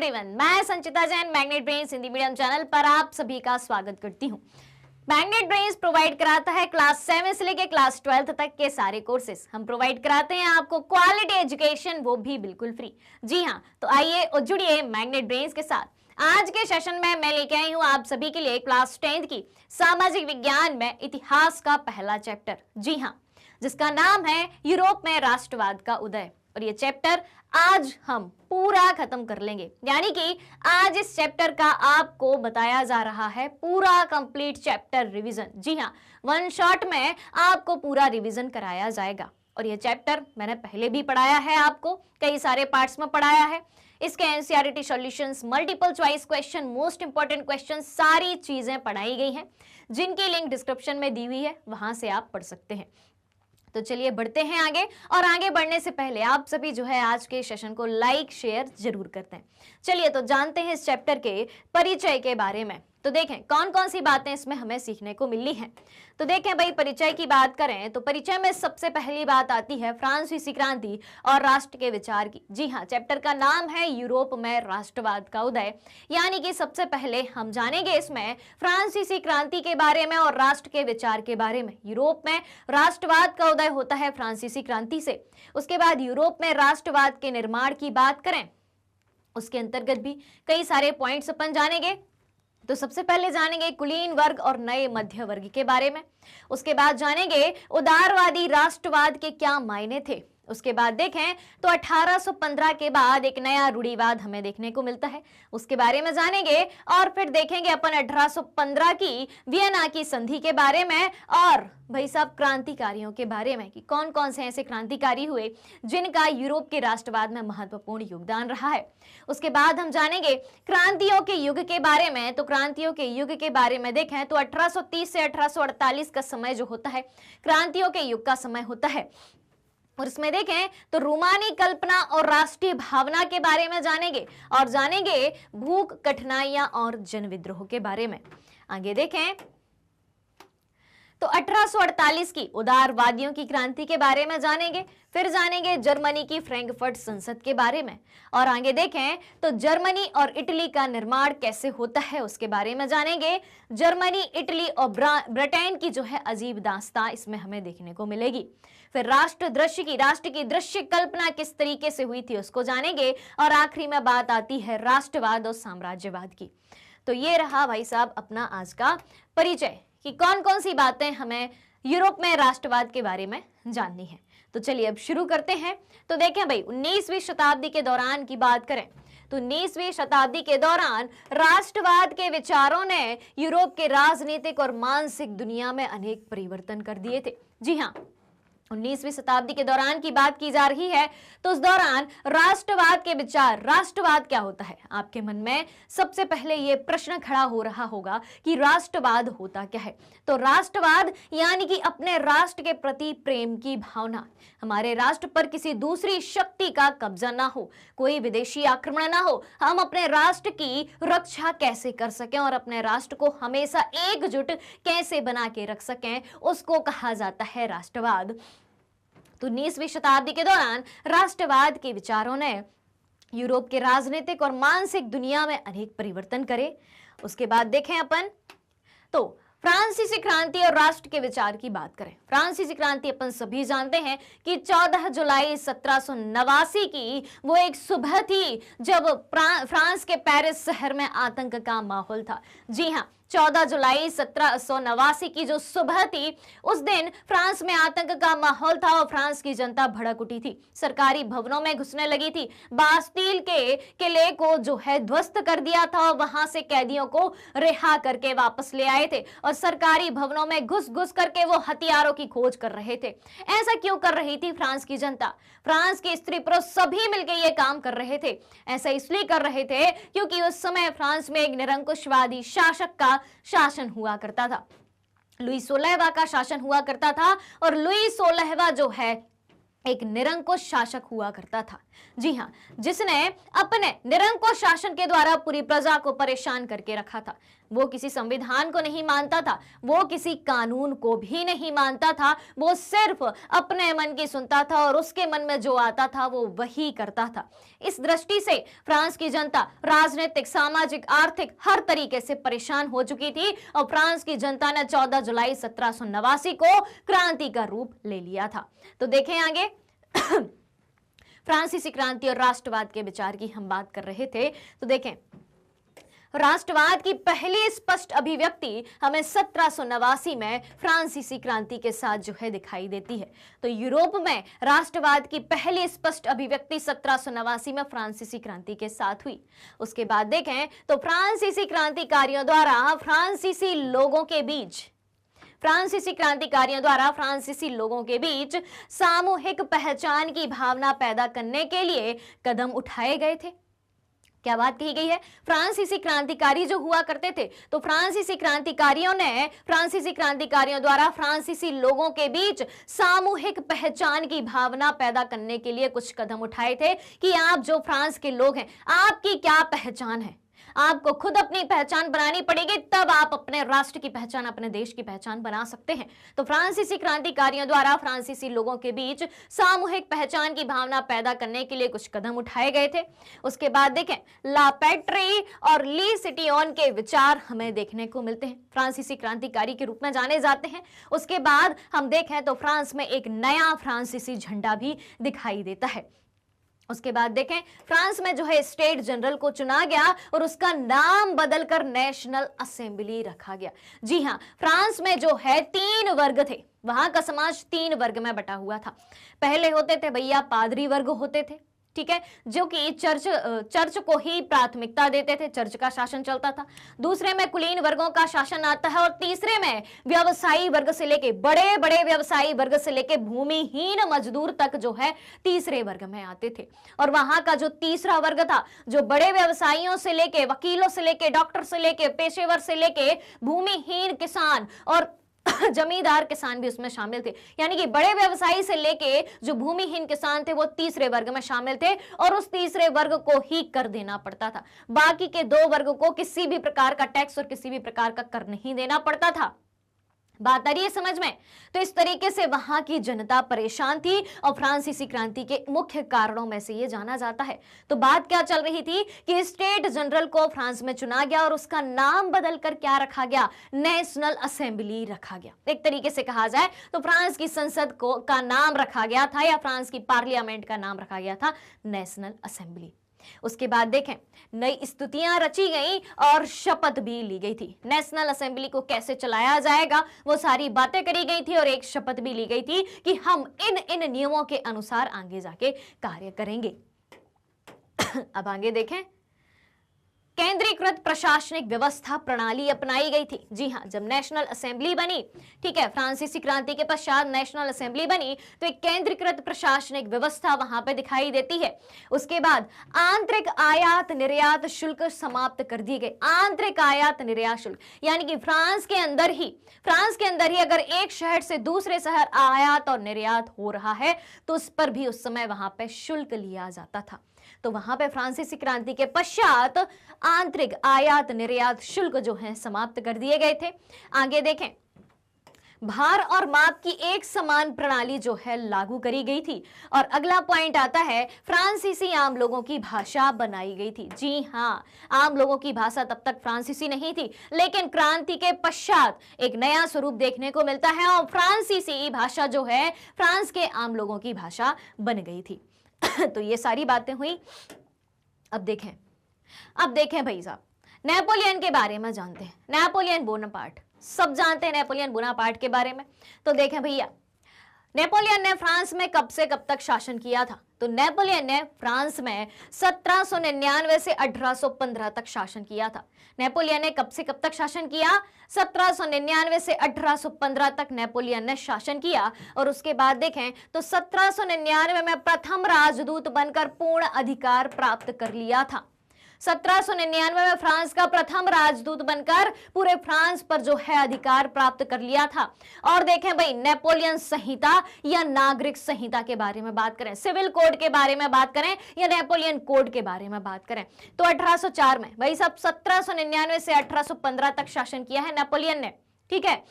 Everyone, मैं Sanchita Jain Magnet Brains Hindi medium channel पर आप सभी का स्वागत करती हूं। मैग्नेट ब्रेन्स प्रोवाइड कराता है क्लास 7 से लेकर क्लास 12 तक के सारे कोर्सेज। हम प्रोवाइड कराते हैं आपको क्वालिटी एजुकेशन, वो भी बिल्कुल फ्री। जी हाँ, तो आइए और जुड़िए मैग्नेट ब्रेन्स के साथ। आज के सेशन में मैं लेके आई हूं आप सभी के लिए क्लास 10 की सामाजिक विज्ञान में इतिहास का पहला चैप्टर। जी हाँ, जिसका नाम है यूरोप में राष्ट्रवाद का उदय। और ये चैप्टर आज हम पूरा खत्म कर लेंगे, यानी कि आज इस चैप्टर का आपको बताया जा रहा है पूरा कंप्लीट चैप्टर रिवीजन। जी हाँ, वन शॉट में आपको पूरा रिवीजन कराया जाएगा। और ये चैप्टर मैंने पहले भी पढ़ाया है, आपको कई सारे पार्ट्स में पढ़ाया है। इसके NCERT solutions, multiple choice question, most important question, सारी चीजें पढ़ाई गई हैं, जिनकी लिंक डिस्क्रिप्शन में दी हुई है, वहां से आप पढ़ सकते हैं। तो चलिए बढ़ते हैं आगे। और आगे बढ़ने से पहले आप सभी जो है आज के सेशन को लाइक शेयर जरूर करते हैं। चलिए तो जानते हैं इस चैप्टर के परिचय के बारे में। तो देखें कौन कौन सी बातें इसमें हमें सीखने को मिली हैं। तो देखें भाई, परिचय की बात करें तो परिचय में सबसे पहली बात आती है फ्रांसीसी क्रांति और राष्ट्र के विचार की। जी हाँ, चैप्टर का नाम है यूरोप में राष्ट्रवाद का उदय, यानी कि सबसे पहले हम जानेंगे इसमें फ्रांसीसी क्रांति के बारे में और राष्ट्र के विचार के बारे में। यूरोप में राष्ट्रवाद का उदय होता है फ्रांसीसी क्रांति से। उसके बाद यूरोप में राष्ट्रवाद के निर्माण की बात करें, उसके अंतर्गत भी कई सारे पॉइंट्स अपन जानेंगे। तो सबसे पहले जानेंगे कुलीन वर्ग और नए मध्य वर्ग के बारे में। उसके बाद जानेंगे उदारवादी राष्ट्रवाद के क्या मायने थे। उसके बाद देखें तो 1815 के बाद एक नया रूढ़िवाद हमें देखने को मिलता है, उसके बारे में जानेंगे। और फिर देखेंगे अपन 1815 की वियना की संधि के बारे में, और भाई साहब क्रांतिकारियों के बारे में कि कौन कौन से ऐसे क्रांतिकारी हुए जिनका यूरोप के राष्ट्रवाद में महत्वपूर्ण योगदान रहा है। उसके बाद हम जानेंगे क्रांतियों के युग के बारे में। तो क्रांतियों के युग के बारे में देखें तो 1830 से 1848 का समय जो होता है क्रांतियों के युग का समय होता है। और इसमें देखें तो रूमानी कल्पना और राष्ट्रीय भावना के बारे में जानेंगे, और जानेंगे भूख, कठिनाइयां और जन विद्रोह के बारे में। आगे देखें तो 1848 की उदारवादियों की क्रांति के बारे में जानेंगे। फिर जानेंगे जर्मनी की फ्रैंकफर्ट संसद के बारे में। और आगे देखें तो जर्मनी और इटली का निर्माण कैसे होता है उसके बारे में जानेंगे। जर्मनी, इटली और ब्रिटेन की जो है अजीब दास्तां इसमें हमें देखने को मिलेगी। फिर राष्ट्र की दृश्य कल्पना किस तरीके से हुई थी उसको जानेंगे। और आखिरी में बात आती है राष्ट्रवाद और साम्राज्यवाद की। तो ये रहा भाई साहब अपना आज का परिचय कि कौन कौन सी बातें हमें यूरोप में राष्ट्रवाद के बारे में जाननी है। तो चलिए अब शुरू करते हैं। तो देखें भाई, 19वीं शताब्दी के दौरान की बात करें तो 19वीं शताब्दी के दौरान राष्ट्रवाद के विचारों ने यूरोप के राजनीतिक और मानसिक दुनिया में अनेक परिवर्तन कर दिए थे। जी हाँ, 19वीं शताब्दी के दौरान की बात की जा रही है। तो उस दौरान राष्ट्रवाद के विचार, राष्ट्रवाद क्या होता है, आपके मन में सबसे पहले ये प्रश्न खड़ा हो रहा होगा कि राष्ट्रवाद होता क्या है। तो राष्ट्रवाद यानी कि अपने राष्ट्र के प्रति प्रेम की भावना, हमारे राष्ट्र पर किसी दूसरी शक्ति का कब्जा ना हो, कोई विदेशी आक्रमण ना हो, हम अपने राष्ट्र की रक्षा कैसे कर सकें और अपने राष्ट्र को हमेशा एकजुट कैसे बना के रख सकें, उसको कहा जाता है राष्ट्रवाद। तो 19वीं शताब्दी के दौरान राष्ट्रवाद के विचारों ने यूरोप के राजनीतिक और मानसिक दुनिया में अनेक परिवर्तन करे। उसके बाद देखें अपन तो फ्रांसीसी क्रांति और राष्ट्र के विचार की बात करें। फ्रांसीसी क्रांति अपन सभी जानते हैं कि 14 जुलाई 1789 की वो एक सुबह थी जब फ्रांस के पेरिस शहर में आतंक का माहौल था। जी हाँ, 14 जुलाई 1789 की जो सुबह थी, उस दिन फ्रांस में आतंक का माहौल था और फ्रांस की जनता भड़क उठी थी, सरकारी भवनों में घुसने लगी थी, बास्टील के किले को जो है ध्वस्त कर दिया था और वहां से कैदियों को रिहा करके वापस ले आए थे, और सरकारी भवनों में घुस घुस करके वो हथियारों की खोज कर रहे थे। ऐसा क्यों कर रही थी फ्रांस की जनता? फ्रांस के स्त्री पुरुष सभी मिलकर ये काम कर रहे थे। ऐसा इसलिए कर रहे थे क्योंकि उस समय फ्रांस में एक निरंकुशवादी शासक का शासन हुआ करता था, लुई 16वां का शासन हुआ करता था। और लुई 16वां जो है एक निरंकुश शासक हुआ करता था। जी हां, जिसने अपने निरंकुश शासन के द्वारा पूरी प्रजा को परेशान करके रखा था। वो किसी संविधान को नहीं मानता था, वो किसी कानून को भी नहीं मानता था, वो सिर्फ अपने मन की सुनता था और उसके मन में जो आता था वो वही करता था। इस दृष्टि से फ्रांस की जनता राजनीतिक, सामाजिक, आर्थिक हर तरीके से परेशान हो चुकी थी और फ्रांस की जनता ने 14 जुलाई 1789 को क्रांति का रूप ले लिया था। तो देखें आगे फ्रांसीसी क्रांति और राष्ट्रवाद के विचार की हम बात कर रहे थे। तो देखें, राष्ट्रवाद की पहली स्पष्ट अभिव्यक्ति हमें 1789 में फ्रांसीसी क्रांति के साथ जो है दिखाई देती है। तो यूरोप में राष्ट्रवाद की पहली स्पष्ट अभिव्यक्ति 1789 में फ्रांसीसी क्रांति के साथ हुई। उसके बाद देखें तो फ्रांसीसी क्रांतिकारियों द्वारा फ्रांसीसी लोगों के बीच सामूहिक पहचान की भावना पैदा करने के लिए कदम उठाए गए थे। क्या बात कही गई है? फ्रांसीसी क्रांतिकारी जो हुआ करते थे, तो फ्रांसीसी क्रांतिकारियों द्वारा फ्रांसीसी लोगों के बीच सामूहिक पहचान की भावना पैदा करने के लिए कुछ कदम उठाए थे कि आप जो फ्रांस के लोग हैं, आपकी क्या पहचान है। आपको खुद अपनी पहचान बनानी पड़ेगी, तब आप अपने राष्ट्र की पहचान, अपने देश की पहचान बना सकते हैं। तो फ्रांसीसी क्रांतिकारियों द्वारा फ्रांसीसी लोगों के बीच सामूहिक पहचान की भावना पैदा करने के लिए कुछ कदम उठाए गए थे। उसके बाद देखें, ला पैट्री और ली सिटियोन के विचार हमें देखने को मिलते हैं, फ्रांसीसी क्रांतिकारी के रूप में जाने जाते हैं। उसके बाद हम देखें तो फ्रांस में एक नया फ्रांसीसी झंडा भी दिखाई देता है। उसके बाद देखें, फ्रांस में जो है स्टेट जनरल को चुना गया और उसका नाम बदलकर नेशनल असेंबली रखा गया। जी हां, फ्रांस में जो है 3 वर्ग थे, वहां का समाज 3 वर्ग में बटा हुआ था। पहले होते थे भैया पादरी वर्ग होते थे, ठीक है, जो कि चर्च को ही प्राथमिकता देते थे, चर्च का शासन चलता था। दूसरे में कुलीन वर्गों का शासन आता है और तीसरे में व्यवसायी वर्ग से लेके बड़े बड़े व्यवसायी वर्ग से लेके भूमिहीन मजदूर तक जो है तीसरे वर्ग में आते थे। और वहां का जो तीसरा वर्ग था, जो बड़े व्यवसायियों से लेके, वकीलों से लेके, डॉक्टर से लेके, पेशेवर से लेके भूमिहीन किसान और जमींदार किसान भी उसमें शामिल थे। यानी कि बड़े व्यवसायी से लेके जो भूमिहीन किसान थे वो तीसरे वर्ग में शामिल थे और उस तीसरे वर्ग को ही कर देना पड़ता था। बाकी के 2 वर्ग को किसी भी प्रकार का टैक्स और किसी भी प्रकार का कर नहीं देना पड़ता था। बात आ रही है समझ में? तो इस तरीके से वहां की जनता परेशान थी और फ्रांसीसी क्रांति के मुख्य कारणों में से ये जाना जाता है। तो बात क्या चल रही थी कि स्टेट जनरल को फ्रांस में चुना गया और उसका नाम बदलकर क्या रखा गया? नेशनल असेंबली रखा गया। एक तरीके से कहा जाए तो फ्रांस की संसद का नाम रखा गया था, या फ्रांस की पार्लियामेंट का नाम रखा गया था नेशनल असेंबली। उसके बाद देखें, नई स्तुतियां रची गई और शपथ भी ली गई थी। नेशनल असेंबली को कैसे चलाया जाएगा वो सारी बातें करी गई थी और एक शपथ भी ली गई थी कि हम इन नियमों के अनुसार आगे जाके कार्य करेंगे। अब आगे देखें, केंद्रीकृत प्रशासनिक व्यवस्था प्रणाली अपनाई गई थी। जी हां, जब नेशनल असेंबली बनी, ठीक है, फ्रांसीसी क्रांति के पश्चात नेशनल असेंबली बनी तो एक केंद्रीकृत प्रशासनिक व्यवस्था वहां पे दिखाई देती है। उसके बाद आंतरिक आयात निर्यात शुल्क समाप्त कर दिए गए। आंतरिक आयात निर्यात शुल्क यानी कि फ्रांस के अंदर ही अगर एक शहर से दूसरे शहर आयात और निर्यात हो रहा है तो उस पर भी उस समय वहां पे शुल्क लिया जाता था। तो वहां पे फ्रांसीसी क्रांति के पश्चात आंतरिक आयात निर्यात शुल्क जो है समाप्त कर दिए गए थे। आगे देखें, भार और माप की एक समान प्रणाली जो है लागू करी गई थी। और अगला पॉइंट आता है, फ्रांसीसी आम लोगों की भाषा बनाई गई थी। जी हां, आम लोगों की भाषा तब तक फ्रांसीसी नहीं थी, लेकिन क्रांति के पश्चात एक नया स्वरूप देखने को मिलता है और फ्रांसीसी भाषा जो है फ्रांस के आम लोगों की भाषा बन गई थी। तो ये सारी बातें हुई। अब देखें भाई साहब, नेपोलियन के बारे में जानते हैं। नेपोलियन बोनापार्ट, सब जानते हैं नेपोलियन बोनापार्ट के बारे में। तो देखें भैया, नेपोलियन ने फ्रांस में कब से कब तक शासन किया था? तो नेपोलियन ने फ्रांस में 1799 से 1815 तक शासन किया था। नेपोलियन ने कब से कब तक शासन किया? 1799 से 1815 तक नेपोलियन ने शासन किया। और उसके बाद देखें तो 1799 में प्रथम राजदूत बनकर पूर्ण अधिकार प्राप्त कर लिया था। 1799 में फ्रांस का प्रथम राजदूत बनकर पूरे फ्रांस पर जो है अधिकार प्राप्त कर लिया था। और देखें भाई, नेपोलियन संहिता या नागरिक संहिता के बारे में बात करें, सिविल कोड के बारे में बात करें या नेपोलियन कोड के बारे में बात करें, तो 1804 में भाई सब 1799 से 1815 तक शासन किया है नेपोलियन ने। ठीक है,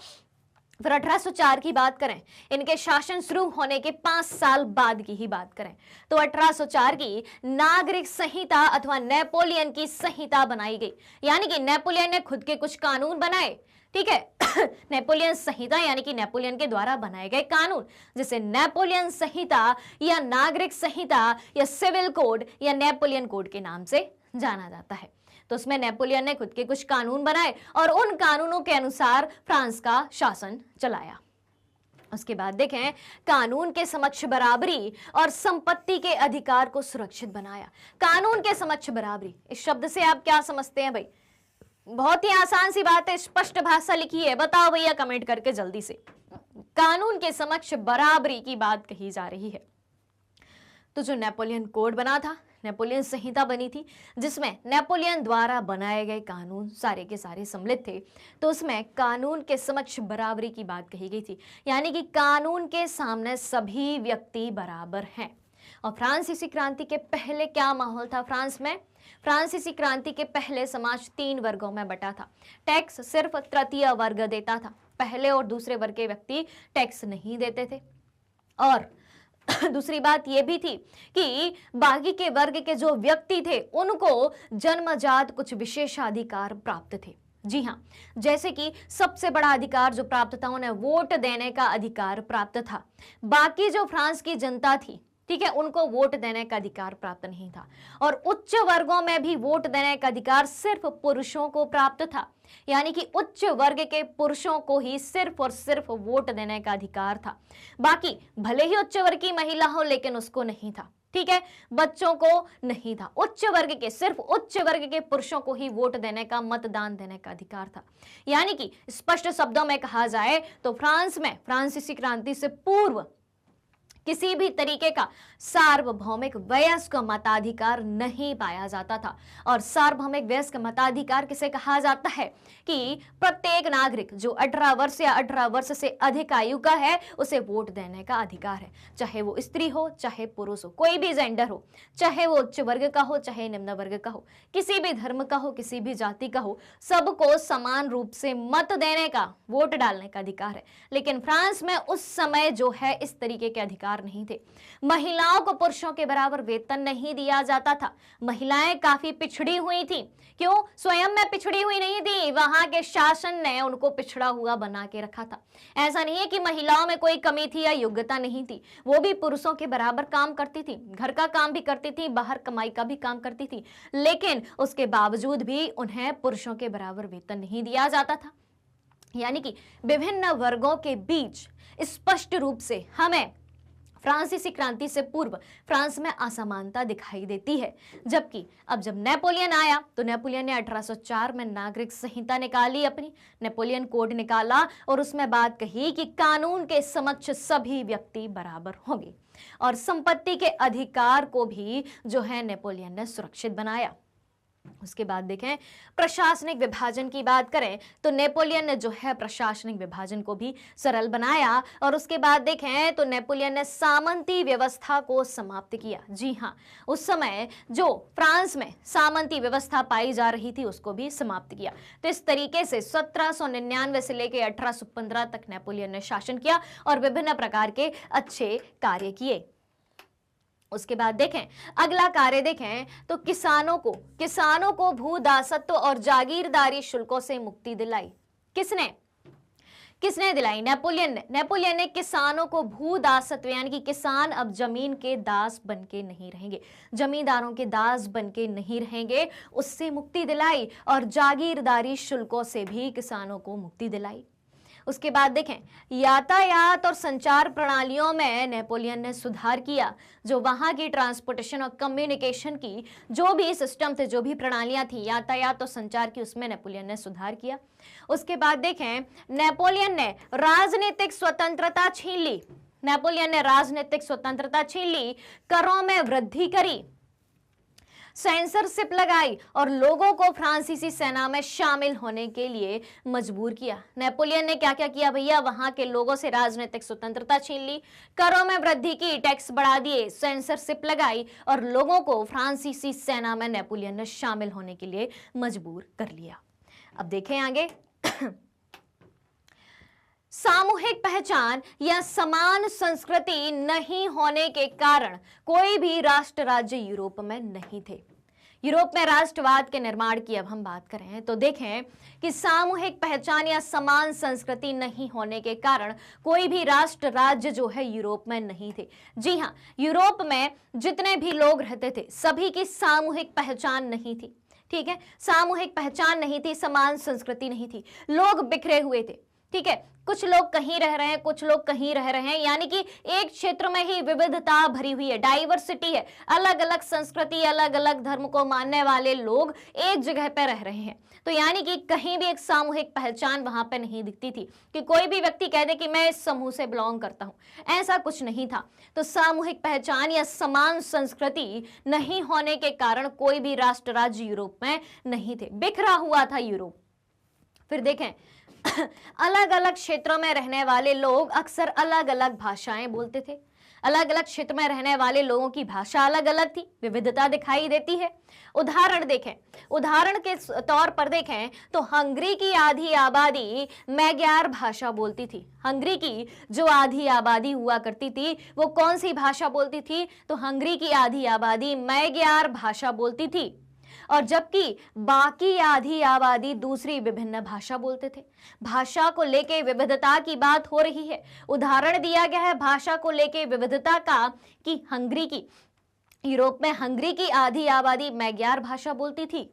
फिर 1804 की बात करें, इनके शासन शुरू होने के 5 साल बाद की ही बात करें तो 1804 की नागरिक संहिता अथवा नेपोलियन की संहिता बनाई गई। यानी कि नेपोलियन ने खुद के कुछ कानून बनाए। ठीक है नेपोलियन संहिता यानी कि नेपोलियन के द्वारा बनाए गए कानून, जिसे नेपोलियन संहिता या नागरिक संहिता या सिविल कोड या नेपोलियन कोड के नाम से जाना जाता है। तो उसमें नेपोलियन ने खुद के कुछ कानून बनाए और उन कानूनों के अनुसार फ्रांस का शासन चलाया। उसके बाद देखें, कानून के समक्ष बराबरी और संपत्ति के अधिकार को सुरक्षित बनाया। कानून के समक्ष बराबरी, इस शब्द से आप क्या समझते हैं भाई? बहुत ही आसान सी बात है, स्पष्ट भाषा लिखी है, बताओ भैया कमेंट करके जल्दी से। कानून के समक्ष बराबरी की बात कही जा रही है। तो जो नेपोलियन कोड बना था, नेपोलियन संहिता बनी थी, जिसमें नेपोलियन द्वारा बनाए गए कानून सारे के सारे सम्मिलित थे, तो उसमें कानून के समक्ष बराबरी की बात कही गई थी। यानी कि कानून के सामने सभी व्यक्ति बराबर हैं। और फ्रांसीसी क्रांति के पहले क्या माहौल था फ्रांस में? फ्रांसीसी क्रांति के पहले समाज 3 वर्गों में बटा था। टैक्स सिर्फ तृतीय वर्ग देता था, पहले और दूसरे वर्ग के व्यक्ति टैक्स नहीं देते थे। और दूसरी बात यह भी थी कि बाकी के वर्ग के जो व्यक्ति थे उनको जन्मजात कुछ विशेषाधिकार प्राप्त थे। जी हाँ, जैसे कि सबसे बड़ा अधिकार जो प्राप्त था, उन्हें वोट देने का अधिकार प्राप्त था। बाकी जो फ्रांस की जनता थी, ठीक है, उनको वोट देने का अधिकार प्राप्त नहीं था। और उच्च वर्गों में भी वोट देने का अधिकार सिर्फ पुरुषों को प्राप्त था। यानी कि उच्च वर्ग के पुरुषों को ही सिर्फ और सिर्फ वोट देने का अधिकार था। बाकी भले ही उच्च वर्ग की महिला हो, लेकिन उसको नहीं था। ठीक है, बच्चों को नहीं था। उच्च वर्ग के, सिर्फ उच्च वर्ग के पुरुषों को ही वोट देने का, मतदान देने का अधिकार था। यानी कि स्पष्ट शब्दों में कहा जाए तो फ्रांस में फ्रांसीसी क्रांति से पूर्व किसी भी तरीके का सार्वभौमिक वयस्क मताधिकार नहीं पाया जाता था। और सार्वभौमिक वयस्क मताधिकार किसे कहा जाता है? कि प्रत्येक नागरिक जो 18 वर्ष या 18 वर्ष से अधिक आयु का है, उसे वोट देने का अधिकार है। चाहे वो स्त्री हो, चाहे पुरुष हो, कोई भी जेंडर हो, चाहे वो उच्च वर्ग का हो, चाहे निम्न वर्ग का हो, किसी भी धर्म का हो, किसी भी जाति का हो, सबको समान रूप से मत देने का, वोट डालने का अधिकार है। लेकिन फ्रांस में उस समय जो है इस तरीके के अधिकार नहीं थे। महिलाओं को पुरुषों के बराबर वेतन नहीं दिया जाता था। महिलाएं काफी पिछड़ी हुई थी। क्यों? स्वयं में पिछड़ी हुई नहीं थी, वहां के शासन ने उनको पिछड़ा हुआ बना के रखा था। ऐसा नहीं है कि महिलाओं में कोई कमी थी या योग्यता नहीं थी, वो भी पुरुषों के बराबर काम करती थी, घर का काम भी करती थी, बाहर कमाई का भी काम करती थी, लेकिन उसके बावजूद भी उन्हें पुरुषों के बराबर वेतन नहीं दिया जाता था। यानी कि विभिन्न वर्गों के बीच स्पष्ट रूप से हमें फ्रांसीसी क्रांति से पूर्व फ्रांस में असमानता दिखाई देती है। जबकि अब जब नेपोलियन आया तो नेपोलियन ने 1804 में नागरिक संहिता निकाली, अपनी नेपोलियन कोड निकाला और उसमें बात कही कि कानून के समक्ष सभी व्यक्ति बराबर होंगे। और संपत्ति के अधिकार को भी जो है नेपोलियन ने सुरक्षित बनाया। उसके बाद देखें, प्रशासनिक विभाजन की बात करें तो नेपोलियन ने जो है प्रशासनिक विभाजन को भी सरल बनाया। और उसके बाद देखें तो नेपोलियन ने सामंती व्यवस्था को समाप्त किया। जी हाँ, उस समय जो फ्रांस में सामंती व्यवस्था पाई जा रही थी उसको भी समाप्त किया। तो इस तरीके से 1799 से लेकर 1815 तक नेपोलियन ने शासन किया और विभिन्न प्रकार के अच्छे कार्य किए। उसके बाद देखें, अगला कार्य देखें तो किसानों को भू दासत्व और जागीरदारी शुल्कों से मुक्ति दिलाई। किसने दिलाई? नेपोलियन ने किसानों को भू दासत्व, यानी कि किसान अब जमीन के दास बनके नहीं रहेंगे, जमींदारों के दास बनके नहीं रहेंगे, उससे मुक्ति दिलाई। और जागीरदारी शुल्कों से भी किसानों को मुक्ति दिलाई। उसके बाद देखें, यातायात और संचार प्रणालियों में नेपोलियन ने सुधार किया। जो वहां की ट्रांसपोर्टेशन और कम्युनिकेशन की जो भी सिस्टम थे, जो भी प्रणालियां थी यातायात और संचार की, उसमें नेपोलियन ने सुधार किया। उसके बाद देखें, नेपोलियन ने राजनीतिक स्वतंत्रता छीन ली। नेपोलियन ने राजनीतिक स्वतंत्रता छीन ली, करों में वृद्धि करी। सेंसरशिप लगाई और लोगों को फ्रांसीसी सेना में शामिल होने के लिए मजबूर किया। नेपोलियन ने क्या क्या किया भैया, वहां के लोगों से राजनीतिक स्वतंत्रता छीन ली, करों में वृद्धि की, टैक्स बढ़ा दिए, सेंसरशिप लगाई और लोगों को फ्रांसीसी सेना में नेपोलियन ने शामिल होने के लिए मजबूर कर लिया। अब देखें आगे। सामूहिक पहचान या समान संस्कृति नहीं होने के कारण कोई भी राष्ट्र राज्य यूरोप में नहीं थे। यूरोप में राष्ट्रवाद के निर्माण की अब हम बात करें तो देखें कि सामूहिक पहचान या समान संस्कृति नहीं होने के कारण कोई भी राष्ट्र राज्य जो है यूरोप में नहीं थे। जी हाँ, यूरोप में जितने भी लोग रहते थे सभी की सामूहिक पहचान नहीं थी। ठीक है, सामूहिक पहचान नहीं थी, समान संस्कृति नहीं थी, लोग बिखरे हुए थे। ठीक है, कुछ लोग कहीं रह रहे हैं, कुछ लोग कहीं रह रहे हैं, यानी कि एक क्षेत्र में ही विविधता भरी हुई है, डाइवर्सिटी है, अलग अलग संस्कृति, अलग अलग धर्म को मानने वाले लोग एक जगह पर रह रहे हैं। तो यानी कि कहीं भी एक सामूहिक पहचान वहां पे नहीं दिखती थी कि कोई भी व्यक्ति कह दे कि मैं इस समूह से बिलोंग करता हूं, ऐसा कुछ नहीं था। तो सामूहिक पहचान या समान संस्कृति नहीं होने के कारण कोई भी राष्ट्र राज्य यूरोप में नहीं थे, बिखरा हुआ था यूरोप। फिर देखें अलग अलग क्षेत्रों में रहने वाले लोग अक्सर अलग अलग भाषाएं बोलते थे। अलग अलग क्षेत्र में रहने वाले लोगों की भाषा अलग अलग थी, विविधता दिखाई देती है। उदाहरण देखें, उदाहरण के तौर पर देखें तो हंगरी की आधी आबादी मैग्यार भाषा बोलती थी। हंगरी की जो आधी आबादी हुआ करती थी वो कौन सी भाषा बोलती थी? तो हंगरी की आधी आबादी मैग्यार भाषा बोलती थी, और जबकि बाकी आधी आबादी दूसरी विभिन्न भाषा बोलते थे। भाषा को लेके विविधता की बात हो रही है। उदाहरण दिया गया है भाषा को लेके विविधता का कि हंगरी की, यूरोप में हंगरी की आधी आबादी मैग्यार भाषा बोलती थी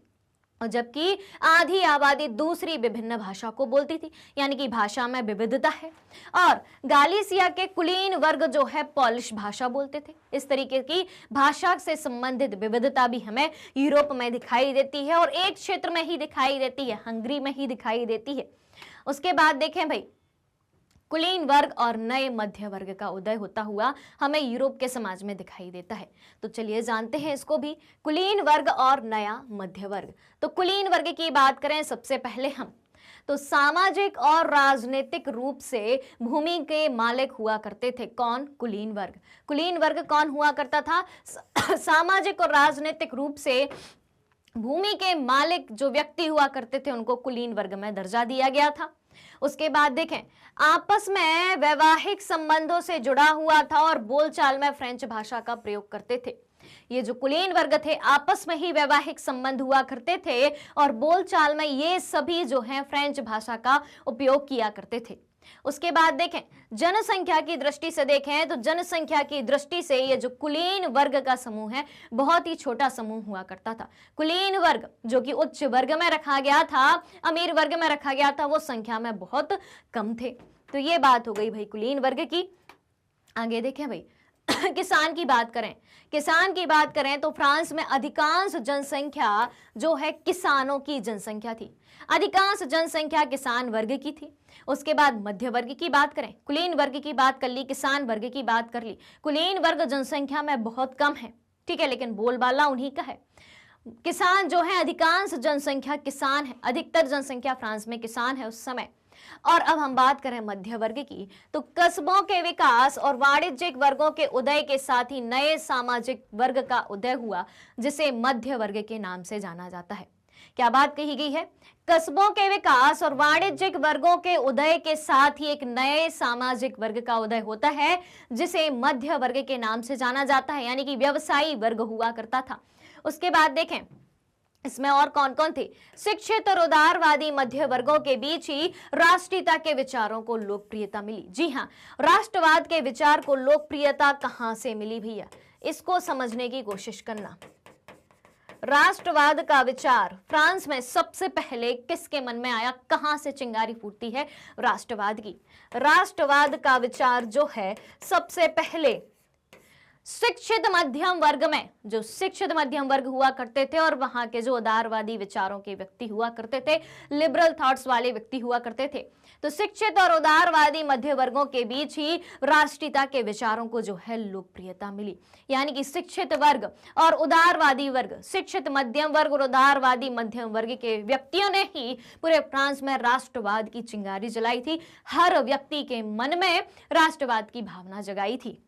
और जबकि आधी आबादी दूसरी विभिन्न भाषा को बोलती थी, यानी कि भाषा में विविधता है। और गालिसिया के कुलीन वर्ग जो है पॉलिश भाषा बोलते थे। इस तरीके की भाषा से संबंधित विविधता भी हमें यूरोप में दिखाई देती है और एक क्षेत्र में ही दिखाई देती है, हंगरी में ही दिखाई देती है। उसके बाद देखें भाई, कुलीन वर्ग और नए मध्य वर्ग का उदय होता हुआ हमें यूरोप के समाज में दिखाई देता है। तो चलिए जानते हैं इसको भी, कुलीन वर्ग और नया मध्य वर्ग। तो कुलीन वर्ग की बात करें सबसे पहले हम, तो सामाजिक और राजनीतिक रूप से भूमि के मालिक हुआ करते थे। कौन? कुलीन वर्ग। कुलीन वर्ग कौन हुआ करता था? सामाजिक और राजनीतिक रूप से भूमि के मालिक जो व्यक्ति हुआ करते थे उनको कुलीन वर्ग में दर्जा दिया गया था। उसके बाद देखें, आपस में वैवाहिक संबंधों से जुड़ा हुआ था और बोलचाल में फ्रेंच भाषा का प्रयोग करते थे। ये जो कुलीन वर्ग थे आपस में ही वैवाहिक संबंध हुआ करते थे और बोलचाल में ये सभी जो हैं फ्रेंच भाषा का उपयोग किया करते थे। उसके बाद देखें, जनसंख्या की दृष्टि से देखें तो जनसंख्या की दृष्टि से ये जो कुलीन वर्ग का समूह है बहुत ही छोटा समूह हुआ करता था। कुलीन वर्ग जो कि उच्च वर्ग में रखा गया था, अमीर वर्ग में रखा गया था, वो संख्या में बहुत कम थे। तो ये बात हो गई भाई कुलीन वर्ग की। आगे देखें भाई, किसान की बात करें, किसान की बात करें तो फ्रांस में अधिकांश जनसंख्या जो है किसानों की जनसंख्या थी। अधिकांश जनसंख्या किसान वर्ग की थी। उसके बाद मध्य वर्ग की बात करें, कुलीन वर्ग की बात कर ली, किसान वर्ग की बात कर ली। कुलीन वर्ग जनसंख्या में बहुत कम है, ठीक है, लेकिन बोलबाला उन्हीं का है। किसान जो है, अधिकांश जनसंख्या किसान है, अधिकतर जनसंख्या फ्रांस में किसान है उस समय। और अब हम बात करें मध्य वर्ग की, तो कस्बों के विकास और वाणिज्यिक वर्गों के उदय के साथ ही नए सामाजिक वर्ग का उदय हुआ जिसे मध्य वर्ग के नाम से जाना जाता है। क्या बात कही गई है? कस्बों के विकास और वाणिज्यिक वर्गों के उदय के साथ ही एक नए सामाजिक वर्ग का उदय होता है जिसे मध्य वर्ग के नाम से जाना जाता है, यानी कि व्यवसायी वर्ग हुआ करता था। उसके बाद देखें इसमें और कौन कौन थे? शिक्षित और उदारवादी मध्य वर्गों के बीच ही राष्ट्रीयता के विचारों को लोकप्रियता मिली। जी हाँ, राष्ट्रवाद के विचार को लोकप्रियता कहां से मिली भैया? इसको समझने की कोशिश करना। राष्ट्रवाद का विचार फ्रांस में सबसे पहले किसके मन में आया? कहां से चिंगारी फूटती है राष्ट्रवाद की? राष्ट्रवाद का विचार जो है सबसे पहले शिक्षित मध्यम वर्ग में जो शिक्षित मध्यम वर्ग हुआ करते थे और वहां के जो उदारवादी विचारों के व्यक्ति हुआ करते थे, लिबरल थॉट्स वाले व्यक्ति हुआ करते थे, तो शिक्षित और उदारवादी मध्य वर्गों के बीच ही राष्ट्रीयता के विचारों को जो है लोकप्रियता मिली। यानी कि शिक्षित वर्ग और उदारवादी वर्ग, शिक्षित मध्यम वर्ग और उदारवादी मध्यम वर्ग के व्यक्तियों ने ही पूरे फ्रांस में राष्ट्रवाद की चिंगारी जलाई थी, हर व्यक्ति के मन में राष्ट्रवाद की भावना जगाई थी।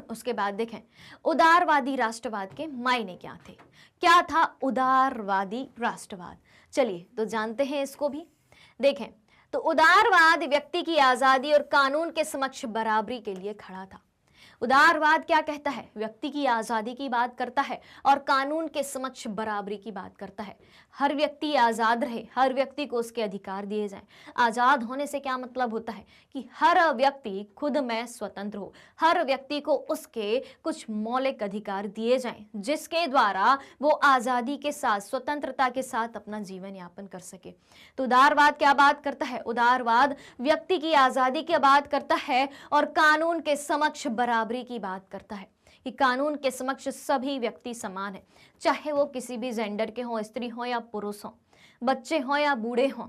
उसके बाद देखें उदारवादी राष्ट्रवाद के मायने क्या थे। क्या था उदारवादी राष्ट्रवाद, चलिए तो जानते हैं इसको भी। देखें तो उदारवाद व्यक्ति की आजादी और कानून के समक्ष बराबरी के लिए खड़ा था। उदारवाद क्या कहता है? व्यक्ति की आजादी की बात करता है और कानून के समक्ष बराबरी की बात करता है। हर व्यक्ति आजाद रहे, हर व्यक्ति को उसके अधिकार दिए जाएं। आजाद होने से क्या मतलब होता है कि हर व्यक्ति खुद में स्वतंत्र हो, हर व्यक्ति को उसके कुछ मौलिक अधिकार दिए जाएं जिसके द्वारा वो आजादी के साथ, स्वतंत्रता के साथ अपना जीवन यापन कर सके। तो उदारवाद क्या बात करता है? उदारवाद व्यक्ति की आजादी की बात करता है और कानून के समक्ष बराबरी की बात करता है कि कानून के समक्ष सभी व्यक्ति समान हैं, चाहे वो किसी भी जेंडर के हों, स्त्री हो या पुरुष हो, बच्चे हों या बूढ़े हों,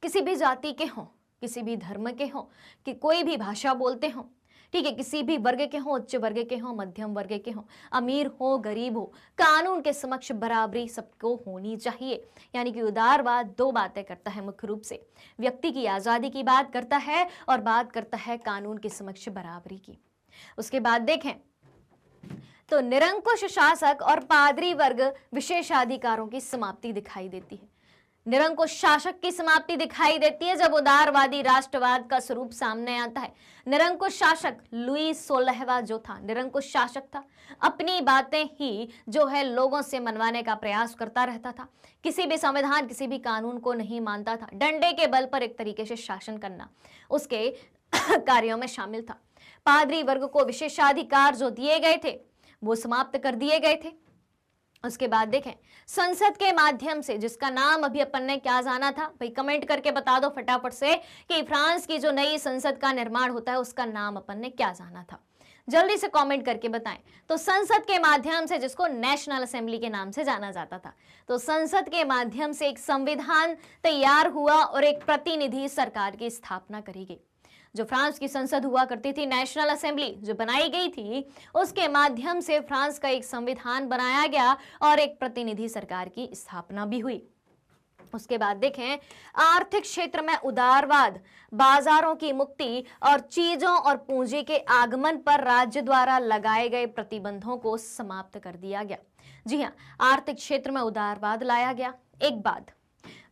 किसी भी जाति के हों, किसी भी धर्म के हों, कि कोई भी भाषा बोलते हों, ठीक है, किसी भी वर्ग के हों, उच्च वर्ग के हों, मध्यम वर्ग के हों, अमीर हो गरीब हो, कानून के समक्ष बराबरी सबको होनी चाहिए। यानी कि उदारवाद दो बातें करता है मुख्य रूप से, व्यक्ति की आजादी की बात करता है और बात करता है कानून के समक्ष बराबरी की। उसके बाद देखें तो निरंकुश शासक और पादरी वर्ग विशेषाधिकारों की समाप्ति दिखाई देती है। निरंकुश शासक की समाप्ति दिखाई देती है जब उदारवादी राष्ट्रवाद का स्वरूप सामने आता है। निरंकुश शासक लुई 16वां जो था, निरंकुश शासक था, अपनी बातें ही जो है लोगों से मनवाने का प्रयास करता रहता था, किसी भी संविधान, किसी भी कानून को नहीं मानता था। डंडे के बल पर एक तरीके से शासन करना उसके कार्यों में शामिल था। पादरी वर्ग को विशेषाधिकार जो दिए गए थे वो समाप्त कर दिए गए थे। उसके बाद देखें संसद के माध्यम से, जिसका नाम अभी अपन ने क्या जाना था भाई, कमेंट करके बता दो फटाफट से कि फ्रांस की जो नई संसद का निर्माण होता है उसका नाम अपन ने क्या जाना था, जल्दी से कमेंट करके बताएं। तो संसद के माध्यम से, जिसको नेशनल असेंबली के नाम से जाना जाता था, तो संसद के माध्यम से एक संविधान तैयार हुआ और एक प्रतिनिधि सरकार की स्थापना करी गई। जो फ्रांस की संसद हुआ करती थी, नेशनल असेंबली जो बनाई गई थी, उसके माध्यम से फ्रांस का एक संविधान बनाया गया और एक प्रतिनिधि सरकार की स्थापना भी हुई। उसके बाद देखें आर्थिक क्षेत्र में उदारवाद, बाजारों की मुक्ति और चीजों और पूंजी के आगमन पर राज्य द्वारा लगाए गए प्रतिबंधों को समाप्त कर दिया गया। जी हाँ, आर्थिक क्षेत्र में उदारवाद लाया गया। एक बात,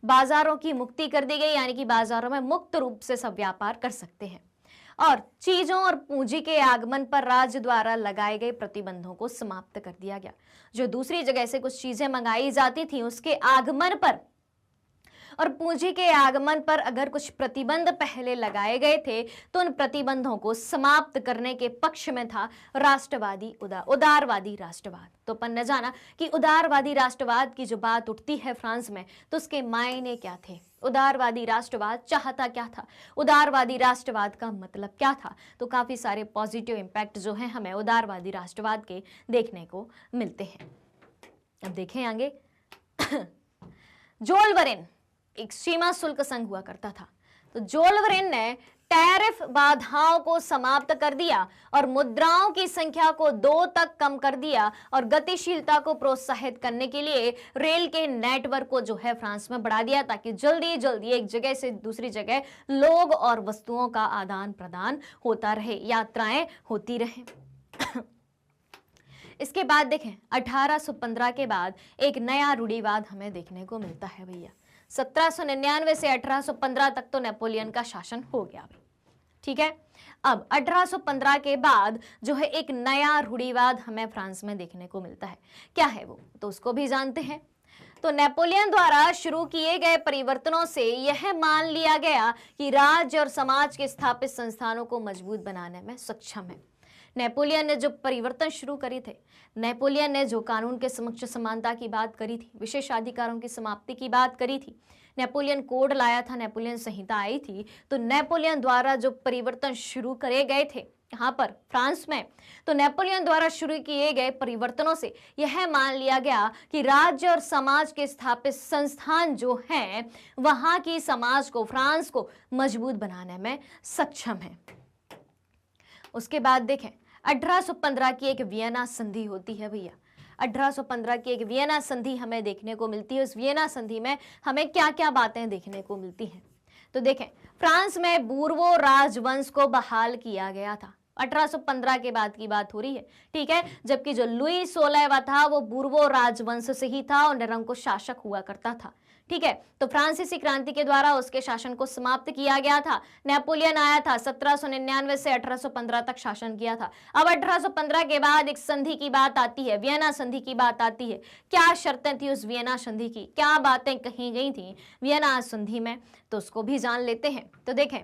बाजारों की मुक्ति कर दी गई, यानी कि बाजारों में मुक्त रूप से सब व्यापार कर सकते हैं, और चीजों और पूंजी के आगमन पर राज्य द्वारा लगाए गए प्रतिबंधों को समाप्त कर दिया गया। जो दूसरी जगह से कुछ चीजें मंगाई जाती थी, उसके आगमन पर और पूंजी के आगमन पर अगर कुछ प्रतिबंध पहले लगाए गए थे तो उन प्रतिबंधों को समाप्त करने के पक्ष में था राष्ट्रवादी उदारवादी राष्ट्रवाद। तो अपन ने जाना कि उदारवादी राष्ट्रवाद की जो बात उठती है फ्रांस में, तो उसके मायने क्या थे, उदारवादी राष्ट्रवाद चाहता क्या था, उदारवादी राष्ट्रवाद का मतलब क्या था। तो काफी सारे पॉजिटिव इंपैक्ट जो है हमें उदारवादी राष्ट्रवाद के देखने को मिलते हैं। अब देखें आगे जोल्वरेन एक सीमा शुल्क संघ हुआ करता था। तो जोल्वरेन ने टैरिफ बाधाओं को समाप्त कर दिया और मुद्राओं की संख्या को 2 तक कम कर दिया और गतिशीलता को प्रोत्साहित करने के लिए रेल के नेटवर्क को जो है फ्रांस में बढ़ा दिया, ताकि जल्दी जल्दी एक जगह से दूसरी जगह लोग और वस्तुओं का आदान प्रदान होता रहे, यात्राएं होती रहें। इसके बाद देखें 1815 के बाद एक नया रूढ़िवाद हमें देखने को मिलता है भैया। 1799 से 1815 तक तो नेपोलियन का शासन हो गया, ठीक है। अब 1815 के बाद जो है एक नया रूढ़िवाद हमें फ्रांस में देखने को मिलता है। क्या है वो, तो उसको भी जानते हैं। तो नेपोलियन द्वारा शुरू किए गए परिवर्तनों से यह मान लिया गया कि राज्य और समाज के स्थापित संस्थानों को मजबूत बनाने में सक्षम है। नेपोलियन ने जो परिवर्तन शुरू करे थे, नेपोलियन ने जो कानून के समक्ष समानता की बात करी थी, विशेषाधिकारों की समाप्ति की बात करी थी, नेपोलियन कोड लाया था, नेपोलियन संहिता आई थी, तो नेपोलियन द्वारा जो परिवर्तन शुरू करे गए थे कहां पर, फ्रांस में। तो नेपोलियन द्वारा शुरू किए गए परिवर्तनों से यह मान लिया गया कि राज्य और समाज के स्थापित संस्थान जो हैं वहां की समाज को, फ्रांस को मजबूत बनाने में सक्षम है। उसके बाद देखें 1815 की एक वियना संधि होती है भैया। 1815 की एक वियना संधि हमें देखने को मिलती है। उस वियना संधि में हमें क्या क्या बातें देखने को मिलती हैं, तो देखें फ्रांस में बूर्बो राजवंश को बहाल किया गया था। 1815 के बाद की बात हो रही है, ठीक है, जबकि जो लुई 16वां था वो बूर्बो राजवंश से ही था और निरंकुश शासक हुआ करता था, ठीक है। तो फ्रांसीसी क्रांति के द्वारा उसके शासन को समाप्त किया गया था। नेपोलियन आया था, 1799 से 1815 तक शासन किया था। अब 1815 के बाद एक संधि की बात आती है, वियना संधि की बात आती है। क्या शर्तें थी उस वियना संधि की, क्या बातें कही गई थी वियना संधि में, तो उसको भी जान लेते हैं। तो देखें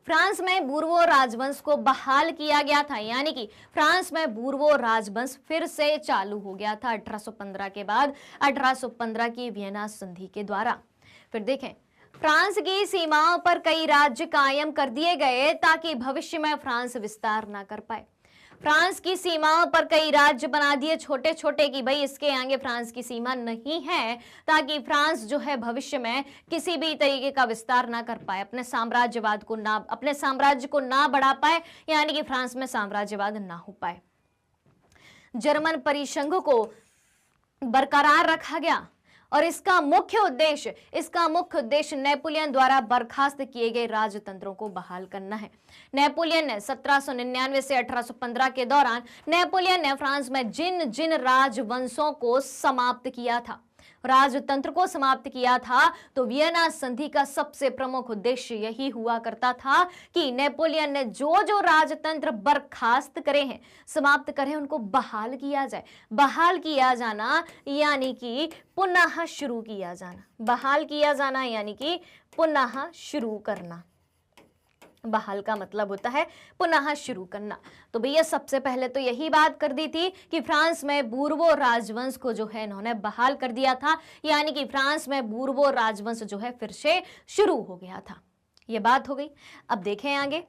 फ्रांस में बूर्बो राजवंश को बहाल किया गया था, यानी कि फ्रांस में बूर्बो राजवंश फिर से चालू हो गया था 1815 के बाद, 1815 की वियना संधि के द्वारा। फिर देखें फ्रांस की सीमाओं पर कई राज्य कायम कर दिए गए ताकि भविष्य में फ्रांस विस्तार ना कर पाए। फ्रांस की सीमाओं पर कई राज्य बना दिए छोटे छोटे कि भाई इसके आगे फ्रांस की सीमा नहीं है, ताकि फ्रांस जो है भविष्य में किसी भी तरीके का विस्तार ना कर पाए, अपने साम्राज्य को ना बढ़ा पाए, यानी कि फ्रांस में साम्राज्यवाद ना हो पाए। जर्मन परिसंघ को बरकरार रखा गया और इसका मुख्य उद्देश्य नेपोलियन द्वारा बर्खास्त किए गए राजतंत्रों को बहाल करना है। नेपोलियन ने 1799 से 1815 के दौरान नेपोलियन ने फ्रांस में जिन जिन राजवंशों को समाप्त किया था, राजतंत्र को समाप्त किया था, तो वियना संधि का सबसे प्रमुख उद्देश्य यही हुआ करता था कि नेपोलियन ने जो जो राजतंत्र बर्खास्त करे हैं, समाप्त करे, उनको बहाल किया जाए। बहाल किया जाना यानी कि पुनः शुरू किया जाना, बहाल किया जाना यानी कि पुनः शुरू करना। बहाल का मतलब होता है पुनः शुरू करना। तो भैया सबसे पहले तो यही बात कर दी थी कि फ्रांस में बूर्बो राजवंश को जो है इन्होंने बहाल कर दिया था, यानी कि फ्रांस में बूर्बो राजवंश जो है फिर से शुरू हो गया था। ये बात हो गई। अब देखें आगे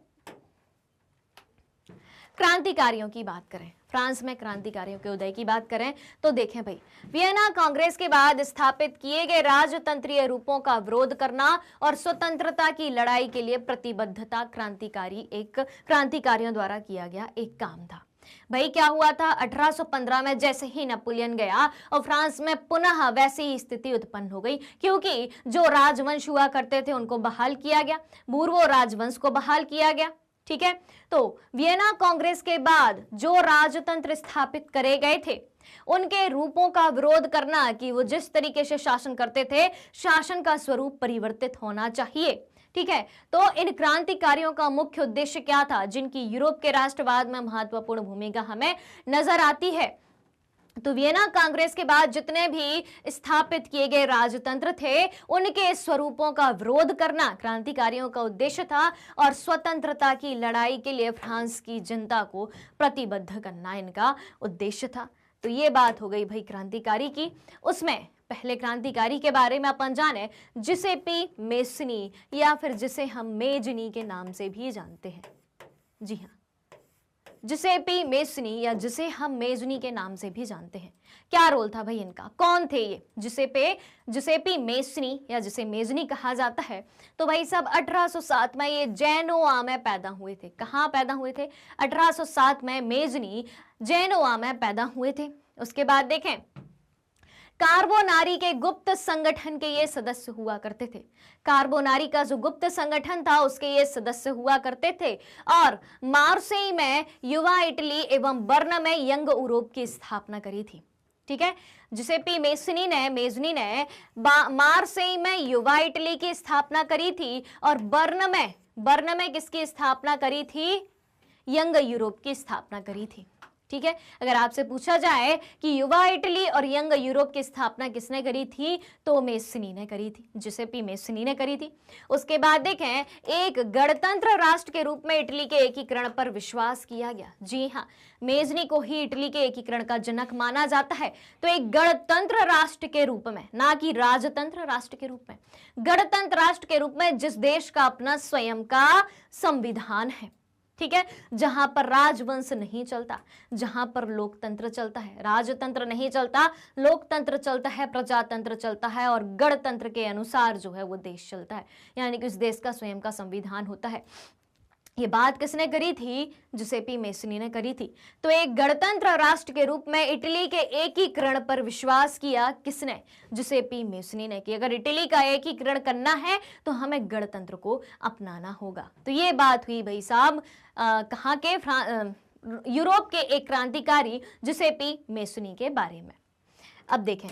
क्रांतिकारियों की बात करें, फ्रांस में क्रांतिकारियों के उदय की बात करें तो देखें भाई वियना कांग्रेस के बाद स्थापित किए गए राजतंत्रीय रूपों का विरोध करना और स्वतंत्रता की लड़ाई के लिए प्रतिबद्धता क्रांतिकारियों द्वारा किया गया एक काम था। भाई क्या हुआ था 1815 में जैसे ही नेपोलियन गया और फ्रांस में पुनः वैसी ही स्थिति उत्पन्न हो गई, क्योंकि जो राजवंश हुआ करते थे उनको बहाल किया गया, बूर्बो राजवंश को बहाल किया गया, ठीक है। तो वियना कांग्रेस के बाद जो राजतंत्र स्थापित करे गए थे उनके रूपों का विरोध करना कि वो जिस तरीके से शासन करते थे, शासन का स्वरूप परिवर्तित होना चाहिए, ठीक है। तो इन क्रांतिकारियों का मुख्य उद्देश्य क्या था, जिनकी यूरोप के राष्ट्रवाद में महत्वपूर्ण भूमिका हमें नजर आती है। तो वियना कांग्रेस के बाद जितने भी स्थापित किए गए राजतंत्र थे उनके स्वरूपों का विरोध करना क्रांतिकारियों का उद्देश्य था और स्वतंत्रता की लड़ाई के लिए फ्रांस की जनता को प्रतिबद्ध करना इनका उद्देश्य था। तो ये बात हो गई भाई क्रांतिकारी की। उसमें पहले क्रांतिकारी के बारे में अपन जाने जिसेपी मेसनी या फिर जिसे हम मेजनी के नाम से भी जानते हैं। जी हाँ, जिसेपी मेसनी या जिसे हम मेजनी के नाम से भी जानते हैं। क्या रोल था भाई इनका, कौन थे ये जिसेपी मेसनी या जिसे मेजनी कहा जाता है। तो भाई साहब 1807 में ये जेनोआ में पैदा हुए थे। कहाँ पैदा हुए थे, 1807 में मेजनी जेनोआ में पैदा हुए थे। उसके बाद देखें कार्बोनारी के गुप्त संगठन के ये सदस्य हुआ करते थे। कार्बोनारी का जो गुप्त संगठन था उसके ये सदस्य हुआ करते थे और मार्सेई में युवा इटली एवं बर्न में यंग यूरोप की स्थापना करी थी, ठीक है। जिसेपी मेजनी ने मार्सेई में युवा इटली की स्थापना करी थी और बर्न में किसकी स्थापना करी थी, यंग यूरोप की स्थापना करी थी, ठीक है। अगर आपसे पूछा जाए कि युवा इटली और यंग यूरोप की स्थापना किसने करी थी तो मेसनी ने करी थी, जिसेपी मेसनी ने करी थी। उसके बाद देखें एक गणतंत्र राष्ट्र के रूप में इटली के एकीकरण पर विश्वास किया गया। जी हाँ, मेजनी को ही इटली के एकीकरण का जनक माना जाता है। तो एक गणतंत्र राष्ट्र के रूप में, ना कि राजतंत्र राष्ट्र के रूप में, गणतंत्र राष्ट्र के रूप में जिस देश का अपना स्वयं का संविधान है, ठीक है, जहां पर राजवंश नहीं चलता, जहां पर लोकतंत्र चलता है, राजतंत्र नहीं चलता, लोकतंत्र चलता है, प्रजातंत्र चलता है और गणतंत्र के अनुसार जो है वो देश चलता है, यानी कि उस देश का स्वयं का संविधान होता है। ये बात किसने करी थी? जुसेपी मेसनी ने करी थी। तो एक गणतंत्र राष्ट्र के रूप में इटली के एकीकरण पर विश्वास किया किसने? जुसेपी मेसनी ने कि अगर इटली का एकीकरण करना है तो हमें गणतंत्र को अपनाना होगा। तो ये बात हुई भाई साहब कहाँ के? यूरोप के एक क्रांतिकारी जुसेपी मेसनी के बारे में। अब देखें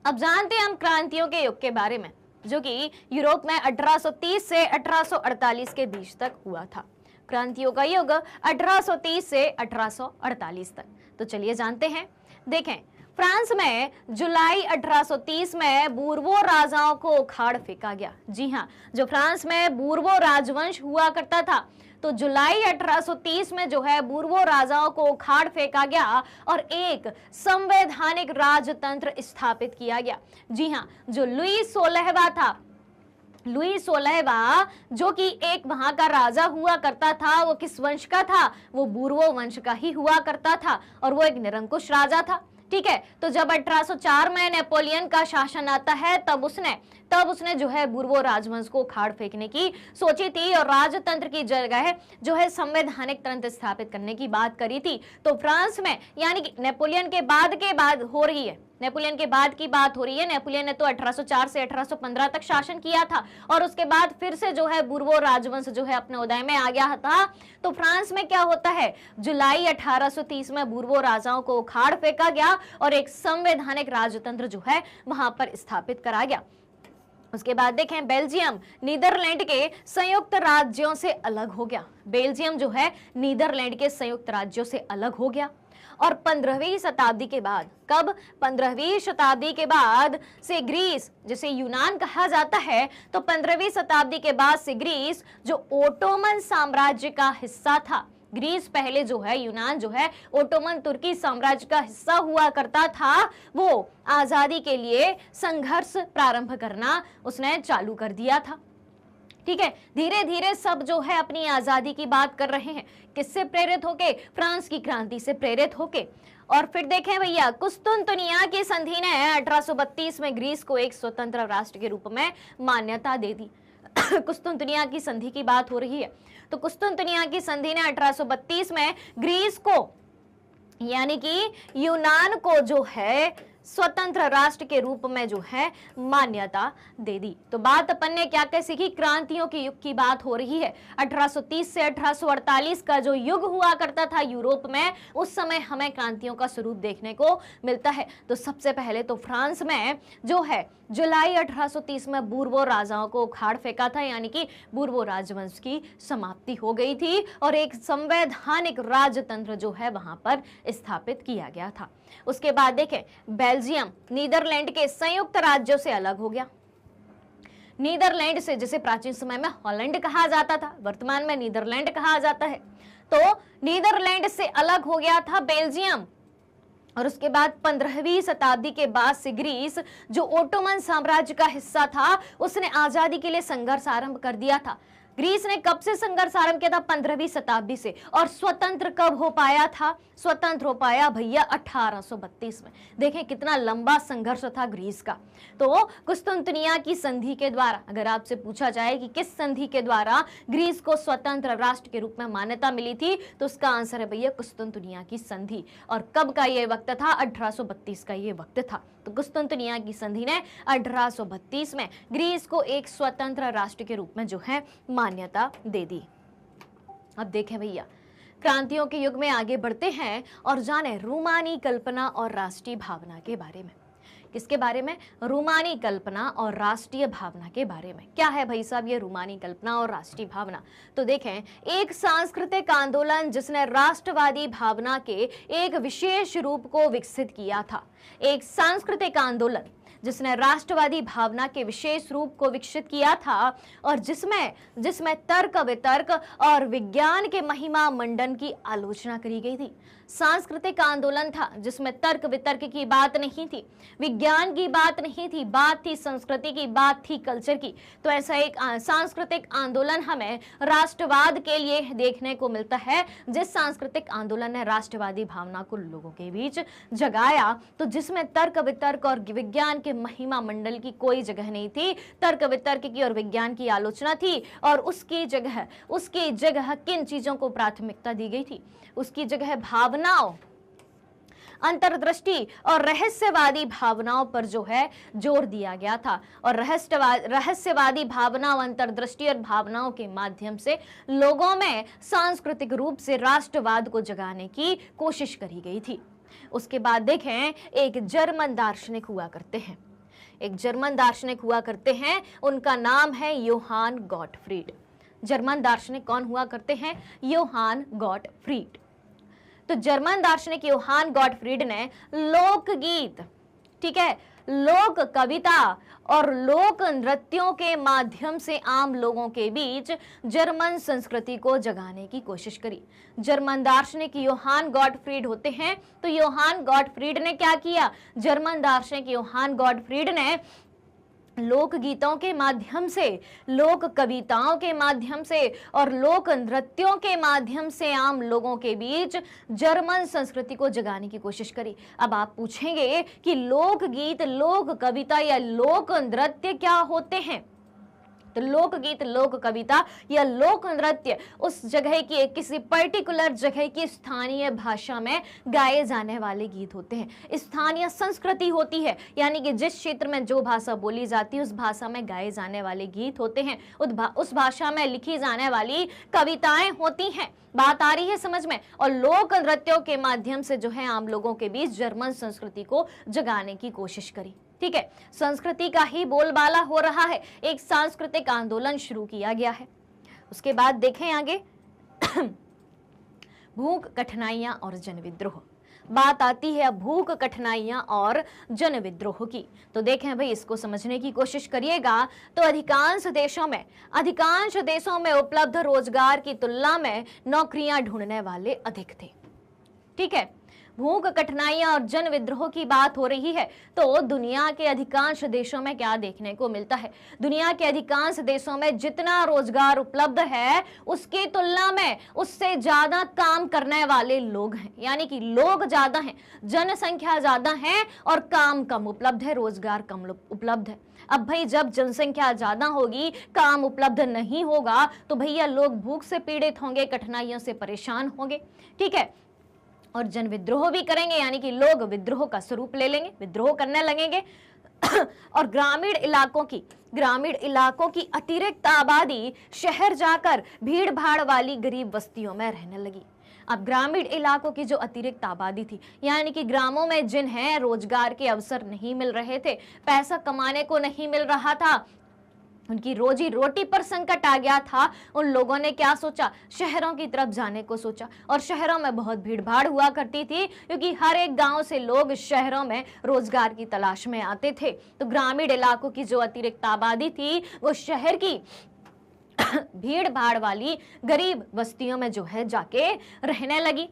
अब जानते हैं हम क्रांतियों के युग के बारे में, जो कि यूरोप में 1830 से 1848 के बीच तक हुआ था। क्रांतियों का युग 1830 से 1848 तक। तो चलिए जानते हैं। देखें, फ्रांस में जुलाई 1830 में बूर्बो राजाओं को उखाड़ फेंका गया। जी हाँ, जो फ्रांस में बूर्बो राजवंश हुआ करता था, तो जुलाई 1830 में जो है बूर्बो राजाओं को उखाड़ फेंका गया और एक संवैधानिक राजतंत्र स्थापित किया गया। जी हाँ, जो लुई 16वां था, लुई 16वां जो कि एक वहां का राजा हुआ करता था, वो किस वंश का था? वो बूर्बो वंश का ही हुआ करता था और वो एक निरंकुश राजा था। ठीक है, तो जब 1804 में नेपोलियन का शासन आता है तब उसने जो है बूर्बो राजवंश को उखाड़ फेंकने की सोची थी और राजतंत्र की जगह जो है संवैधानिक तंत्र स्थापित करने की बात करी थी। तो फ्रांस में, यानी कि नेपोलियन के बाद हो रही है, नेपोलियन के बाद की बात हो रही है। नेपोलियन ने तो 1804 से 1815 तक शासन किया था और उसके बाद फिर से जो है बूर्बो राजवंश जो है अपने उदय में आ गया था। तो फ्रांस में क्या होता है? जुलाई 1830 में बूर्बो राजाओं को उखाड़ फेंका गया और एक संवैधानिक राजतंत्र जो है वहां पर स्थापित करा गया। उसके बाद देखें, बेल्जियम नीदरलैंड के संयुक्त राज्यों से अलग हो गया। बेल्जियम जो है नीदरलैंड के संयुक्त राज्यों से अलग हो गया और 15वीं शताब्दी के बाद, कब? 15वीं शताब्दी के बाद से ग्रीस, जिसे यूनान कहा जाता है, तो 15वीं शताब्दी के बाद से ग्रीस जो ओटोमन साम्राज्य का हिस्सा था, ग्रीस पहले जो है, यूनान जो है ओटोमन तुर्की साम्राज्य का हिस्सा हुआ करता था, वो आजादी के लिए संघर्ष प्रारंभ करना उसने चालू कर दिया था। ठीक है, धीरे धीरे सब जो है अपनी आजादी की बात कर रहे हैं। किससे प्रेरित होके? फ्रांस की क्रांति से प्रेरित होके। और फिर देखें भैया, कुस्तुनतुनिया की संधि ने 1832 में ग्रीस को एक स्वतंत्र राष्ट्र के रूप में मान्यता दे दी। कुस्तुनतुनिया की संधि की बात हो रही है। तो कुस्तुनतुनिया की संधि ने 1832 में ग्रीस को, यानी कि यूनान को जो है स्वतंत्र राष्ट्र के रूप में जो है मान्यता दे दी। तो बात अपन ने क्या क्या सीखी? क्रांतियों के युग की बात हो रही है। 1830 से 1848 का जो युग हुआ करता था यूरोप में, उस समय हमें क्रांतियों का स्वरूप देखने को मिलता है। तो सबसे पहले तो फ्रांस में जो है जुलाई 1830 में बूर्बो राजाओं को उखाड़ फेंका था, यानी कि बूर्बो राजवंश की समाप्ति हो गई थी और एक संवैधानिक राजतंत्र जो है वहां पर स्थापित किया गया था। उसके बाद देखें, बेल्जियम नीदरलैंड के संयुक्त राज्यों से अलग हो गया। नीदरलैंड से, जिसे प्राचीन समय में हॉलैंड कहा जाता था, वर्तमान में नीदरलैंड कहा जाता है, तो नीदरलैंड से अलग हो गया था बेल्जियम। और उसके बाद 15वीं शताब्दी के बाद से ग्रीस जो ओटोमन साम्राज्य का हिस्सा था, उसने आजादी के लिए संघर्ष आरंभ कर दिया था। ग्रीस ने कब से संघर्ष आरंभ किया था? 15वीं शताब्दी से। और स्वतंत्र कब हो पाया था? स्वतंत्र हो पाया भैया 1832 में। देखें कितना लंबा संघर्ष था ग्रीस का। तो कुस्तुनतुनिया की संधि के द्वारा, अगर आपसे पूछा जाए कि किस संधि के द्वारा ग्रीस को स्वतंत्र राष्ट्र के रूप में मान्यता मिली थी, तो उसका आंसर है भैया कुस्तुनतुनिया की संधि। और कब का ये वक्त था? 1832 का ये वक्त था। तो कुस्तुनतुनिया की संधि ने 1832 में ग्रीस को एक स्वतंत्र राष्ट्र के रूप में जो है मान्यता दे दी। अब देखें भैया, क्रांतियों के युग में आगे बढ़ते हैं और जाने रूमानी कल्पना और राष्ट्रीय भावना के बारे में। किसके बारे में? रूमानी कल्पना और राष्ट्रीय भावना के बारे में। क्या है भाई साहब ये रूमानी कल्पना और राष्ट्रीय भावना? तो देखें, एक सांस्कृतिक आंदोलन जिसने राष्ट्रवादी भावना के एक विशेष रूप को विकसित किया था। एक सांस्कृतिक आंदोलन जिसने राष्ट्रवादी भावना के विशेष रूप को विकसित किया था और जिसमें तर्क वितर्क और विज्ञान के महिमा मंडन की आलोचना करी गई थी। सांस्कृतिक आंदोलन था जिसमें तर्क वितर्क की बात नहीं थी, विज्ञान की बात नहीं थी, बात थी संस्कृति की, बात थी कल्चर की। तो ऐसा एक सांस्कृतिक आंदोलन हमें राष्ट्रवाद के लिए देखने को मिलता है, जिस सांस्कृतिक आंदोलन ने राष्ट्रवादी भावना को लोगों के बीच जगाया, तो जिसमें तर्क वितर्क और विज्ञान के महिमा मंडल की कोई जगह नहीं थी। तर्क वितर्क की और विज्ञान की आलोचना थी, और उसकी जगह किन चीजों को प्राथमिकता दी गई थी? उसकी जगह भावनाओं, अंतर्दृष्टि और रहस्यवादी भावनाओं पर जो है जोर दिया गया था। और रहस्यवादी भावनाओं, अंतर्दृष्टि और भावनाओं के माध्यम से लोगों में सांस्कृतिक रूप से राष्ट्रवाद को जगाने की कोशिश करी गई थी। उसके बाद देखें, एक जर्मन दार्शनिक हुआ करते हैं, उनका नाम है योहान गॉटफ्रीड। जर्मन दार्शनिक कौन हुआ करते हैं? योहान गॉटफ्रीड। तो जर्मन दार्शनिक योहान गॉटफ्रीड ने लोकगीत, ठीक है, लोक कविता और लोक नृत्यों के माध्यम से आम लोगों के बीच जर्मन संस्कृति को जगाने की कोशिश करी। जर्मन दार्शनिक योहान गॉटफ्रीड होते हैं। तो योहान गॉटफ्रीड ने क्या किया? जर्मन दार्शनिक योहान गॉटफ्रीड ने लोक गीतों के माध्यम से, लोक कविताओं के माध्यम से और लोक नृत्यों के माध्यम से आम लोगों के बीच जर्मन संस्कृति को जगाने की कोशिश करी। अब आप पूछेंगे कि लोक गीत, लोक कविता या लोक नृत्य क्या होते हैं? तो लोकगीत, लोक कविता या लोक नृत्य उस जगह की, किसी पर्टिकुलर जगह की स्थानीय भाषा में गाए जाने वाले गीत होते हैं। स्थानीय संस्कृति होती है, यानी कि जिस क्षेत्र में जो भाषा बोली जाती है उस भाषा में गाए जाने वाले गीत होते हैं, उस भाषा में लिखी जाने वाली कविताएं होती हैं। बात आ रही है समझ में? और लोक नृत्यों के माध्यम से जो है आम लोगों के बीच जर्मन संस्कृति को जगाने की कोशिश करी। ठीक है, संस्कृति का ही बोलबाला हो रहा है, एक सांस्कृतिक आंदोलन शुरू किया गया है। उसके बाद देखें आगे भूख, कठिनाइयां और जनविद्रोह। बात आती है भूख, कठिनाइयां और जनविद्रोह की। तो देखें भाई, इसको समझने की कोशिश करिएगा। तो अधिकांश देशों में उपलब्ध रोजगार की तुलना में नौकरियां ढूंढने वाले अधिक थे। ठीक है, भूख, कठिनाइयां और जन विद्रोह की बात हो रही है। तो दुनिया के अधिकांश देशों में क्या देखने को मिलता है? दुनिया के अधिकांश देशों में जितना रोजगार उपलब्ध है उसकी तुलना में उससे ज्यादा काम करने वाले लोग हैं, यानी कि लोग ज्यादा हैं, जनसंख्या ज्यादा है और काम कम उपलब्ध है, रोजगार कम उपलब्ध है। अब भाई जब जनसंख्या ज्यादा होगी, काम उपलब्ध नहीं होगा, तो भैया लोग भूख से पीड़ित होंगे, कठिनाइयों से परेशान होंगे। ठीक है, और जन विद्रोह भी करेंगे, यानी कि लोग विद्रोह का स्वरूप ले लेंगे, विद्रोह करने लगेंगे। और ग्रामीण इलाकों की अतिरिक्त आबादी शहर जाकर भीड़ भाड़ वाली गरीब बस्तियों में रहने लगी। अब ग्रामीण इलाकों की जो अतिरिक्त आबादी थी, यानी कि ग्रामों में जिन्हें रोजगार के अवसर नहीं मिल रहे थे, पैसा कमाने को नहीं मिल रहा था, उनकी रोजी रोटी पर संकट आ गया था, उन लोगों ने क्या सोचा? शहरों की तरफ जाने को सोचा। और शहरों में बहुत भीड़ भाड़ हुआ करती थी, क्योंकि हर एक गांव से लोग शहरों में रोजगार की तलाश में आते थे। तो ग्रामीण इलाकों की जो अतिरिक्त आबादी थी वो शहर की भीड़ भाड़ वाली गरीब बस्तियों में जो है जाके रहने लगी।